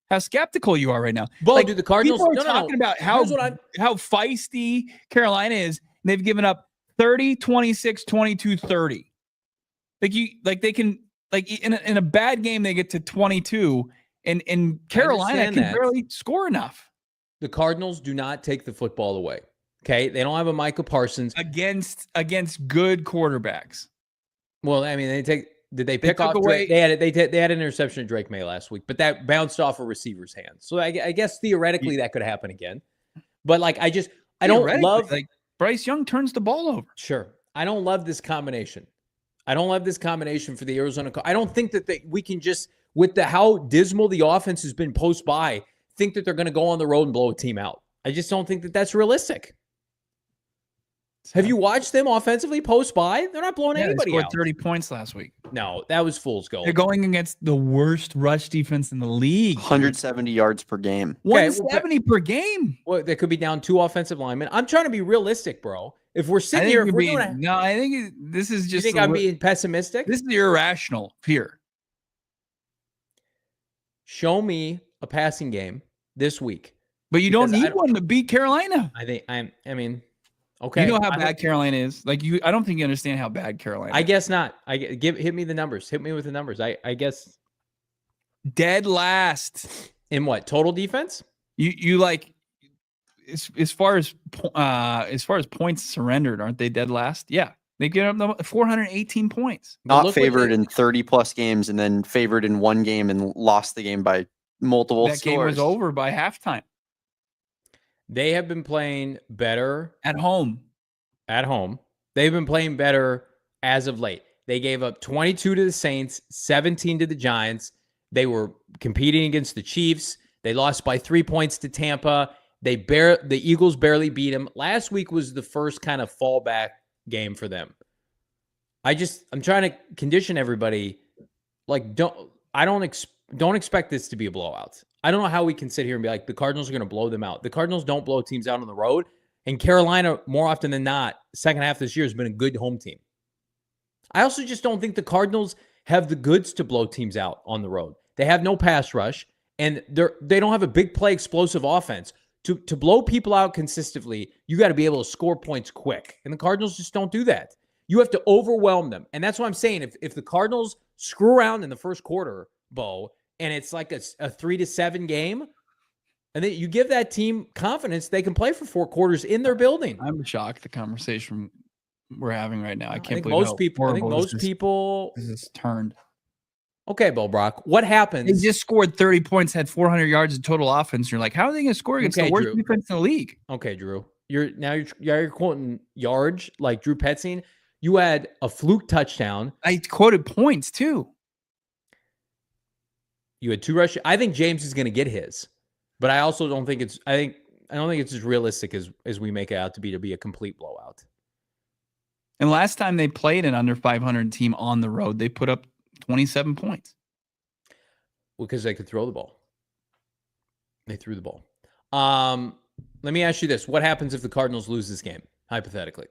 how skeptical you are right now. Well, like, dude, the Cardinals people are talking about how feisty Carolina is. And they've given up 30, 26, 22, 30. They can in a bad game they get to 22 and Carolina can barely score enough. The Cardinals do not take the football away. Okay, they don't have a Micah Parsons against good quarterbacks. Well, I mean, did they pick off Drake? They had an interception of Drake May last week, but that bounced off a receiver's hand. So I guess theoretically that could happen again. But like I don't love like Bryce Young turns the ball over. Sure. I don't love this combination. I don't love this combination for the Arizona Cardinals. I don't think that we can just, with how dismal the offense has been post by, think that they're going to go on the road and blow a team out. I just don't think that that's realistic. Have you watched them offensively post by? They're not blowing anybody they scored out. 30 points last week. No, that was fool's gold. They're going against the worst rush defense in the league. 170 yards per game. 170 per game. Well, they could be down 2 offensive linemen. I'm trying to be realistic, bro. If we're sitting here, I think this is just. You think I'm being pessimistic? This is irrational fear. Show me a passing game this week. But you don't need one to beat Carolina. Okay. You know how bad Carolina is? I don't think you understand how bad Carolina is. I guess not. Hit me the numbers. Hit me with the numbers. I guess dead last. In what? Total defense? You like as far as points surrendered, aren't they dead last? Yeah. They get up 418 points. Not favored in 30 plus games and then favored in one game and lost the game by multiple scores. That game was over by halftime. They have been playing better at home. They've been playing better as of late. They gave up 22 to the Saints, 17 to the Giants. They were competing against the Chiefs. They lost by 3 points to Tampa. The Eagles barely beat them. Last week was the first kind of fallback game for them. I'm trying to condition everybody. Like, don't expect this to be a blowout. I don't know how we can sit here and be like, the Cardinals are going to blow them out. The Cardinals don't blow teams out on the road. And Carolina, more often than not, second half this year has been a good home team. I also just don't think the Cardinals have the goods to blow teams out on the road. They have no pass rush, and they don't have a big play explosive offense. To blow people out consistently, you got to be able to score points quick. And the Cardinals just don't do that. You have to overwhelm them. And that's what I'm saying. If the Cardinals screw around in the first quarter, Bo, and it's like a 3-7 game, and then you give that team confidence they can play for 4 quarters in their building. I'm shocked the conversation we're having right now. I think most people this is turned. Okay, Bo Brock, what happens? They just scored 30 points, had 400 yards of total offense. You're like, how are they going to score against the worst defense in the league? Okay, Drew. You're quoting yards like Drew Petzing. You had a fluke touchdown. I quoted points too. You had 2 rush. I think James is going to get his, but I also don't think it's. I don't think it's as realistic as we make it out to be a complete blowout. And last time they played an under 500 team on the road, they put up 27 points. Well, because they could throw the ball. They threw the ball. Let me ask you this: what happens if the Cardinals lose this game, hypothetically?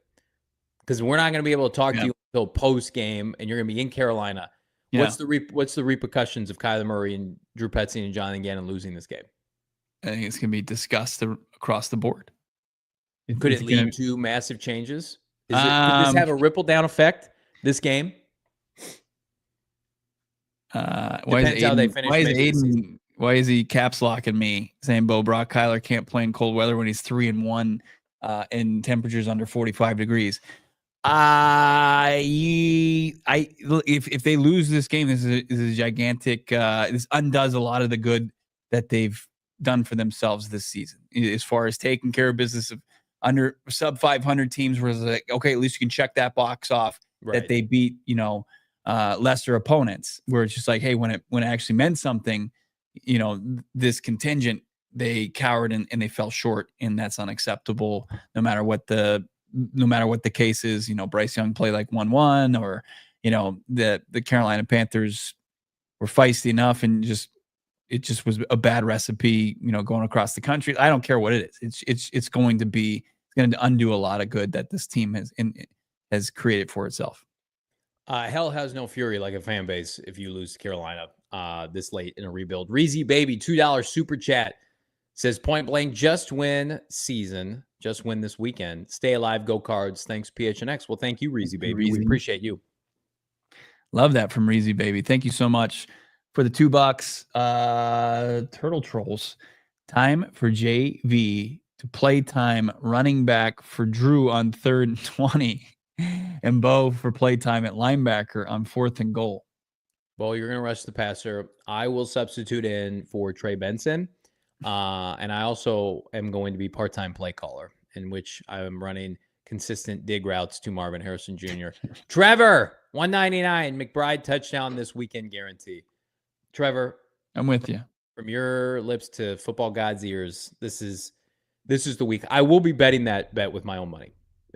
Because we're not going to be able to talk to you until post game, and you're going to be in Carolina. Yeah. What's the repercussions of Kyler Murray and Drew Petzing and Jonathan Gannon losing this game? I think it's going to be discussed across the board. Could it lead to massive changes? Could this have a ripple down effect? This game. Why is he caps locking me saying Bo Brock Kyler can't play in cold weather when he's 3-1 and temperatures under 45 degrees? If they lose this game, this is a gigantic. This undoes a lot of the good that they've done for themselves this season, as far as taking care of business of under sub 500 teams. Where it's like, okay, at least you can check that box off that they beat, lesser opponents. Where it's just like, hey, when it actually meant something, this contingent, they cowered and they fell short, and that's unacceptable. No matter what the no matter what the case is, Bryce Young play like 1-1, or, the Carolina Panthers were feisty enough and it just was a bad recipe, going across the country. I don't care what it is. It's going to undo a lot of good that this team has created for itself. Hell has no fury like a fan base if you lose to Carolina this late in a rebuild. Reezy Baby, $2 super chat, says point blank, just win season, just win this weekend. Stay alive, go Cards. Thanks, PHNX. Well, thank you, Reezy Baby. Reezy. We appreciate you. Love that from Reezy Baby. Thank you so much for the $2. Turtle Trolls. Time for JV to play time running back for Drew on 3rd and 20. And Bo for playtime at linebacker on 4th and goal. Bo, you're going to rush the passer. I will substitute in for Trey Benson. And I also am going to be part-time play caller, in which I am running consistent dig routes to Marvin Harrison Jr. Trevor, 199, McBride touchdown this weekend guarantee. Trevor, I'm with you. From your lips to football God's ears, this is the week. I will be betting that bet with my own money.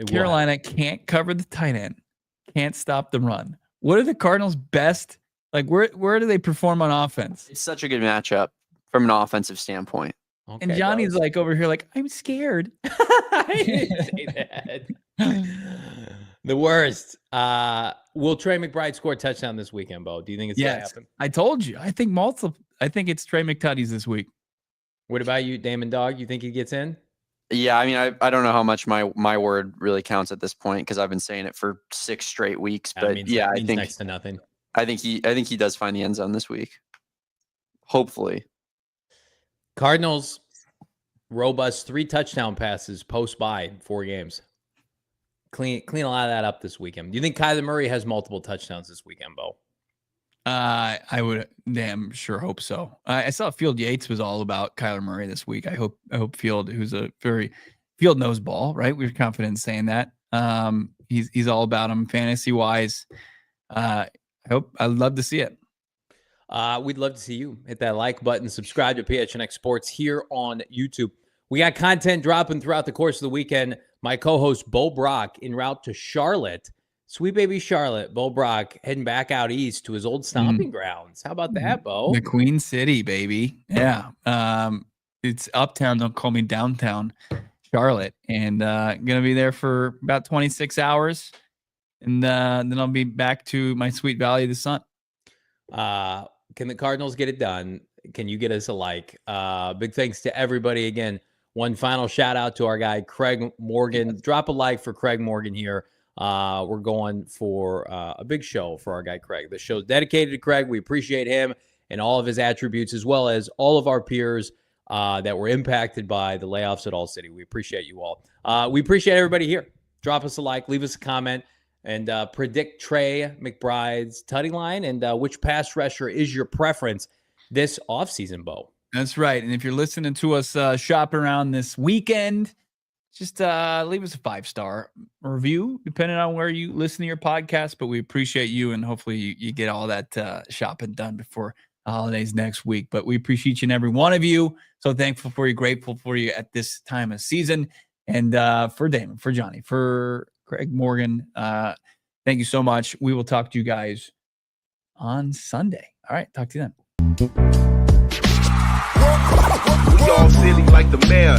Carolina can't cover the tight end, can't stop the run. What are the Cardinals' best? Like, where do they perform on offense? It's such a good matchup from an offensive standpoint. Okay, and Johnny's like over here, like, I'm scared. I didn't say that. The worst. Will Trey McBride score a touchdown this weekend, Bo? Do you think it's going to happen? I told you. I think it's Trey McTutties this week. What about you, Damon Dawg? You think he gets in? Yeah, I mean, I don't know how much my word really counts at this point because I've been saying it for 6 straight weeks. But I think next to nothing. I think he does find the end zone this week. Hopefully. Cardinals, robust 3 touchdown passes post-bye 4 games. Clean a lot of that up this weekend. Do you think Kyler Murray has multiple touchdowns this weekend, Bo? I would damn sure hope so. I saw Field Yates was all about Kyler Murray this week. I hope Field, who's a very Field knows ball, right? We're confident in saying that. He's all about him fantasy wise. I'd love to see it. We'd love to see you hit that like button, subscribe to PHNX Sports here on YouTube. We got content dropping throughout the course of the weekend. My co-host Bo Brock en route to Charlotte. Sweet baby Charlotte, Bo Brock heading back out east to his old stomping grounds. How about that, Bo? The Queen City, baby. Yeah. It's uptown. Don't call me downtown Charlotte. And going to be there for about 26 hours. And then I'll be back to my sweet Valley of the Sun. Can the Cardinals get it done? Can you get us a like? Big thanks to everybody. Again, one final shout out to our guy, Craig Morgan. Drop a like for Craig Morgan here. We're going for a big show for our guy, Craig. The show's dedicated to Craig. We appreciate him and all of his attributes, as well as all of our peers that were impacted by the layoffs at ALLCITY. We appreciate you all. We appreciate everybody here. Drop us a like, leave us a comment, and predict Trey McBride's tutty line and which pass rusher is your preference this offseason, Bo. That's right. And if you're listening to us shop around this weekend, just leave us a 5-star review, depending on where you listen to your podcast. But we appreciate you, and hopefully you get all that shopping done before the holidays next week. But we appreciate each and every one of you. So thankful for you, grateful for you at this time of season. And for Damon, for Johnny, for Craig Morgan, thank you so much. We will talk to you guys on Sunday. All right, talk to you then. We all silly like the mayor.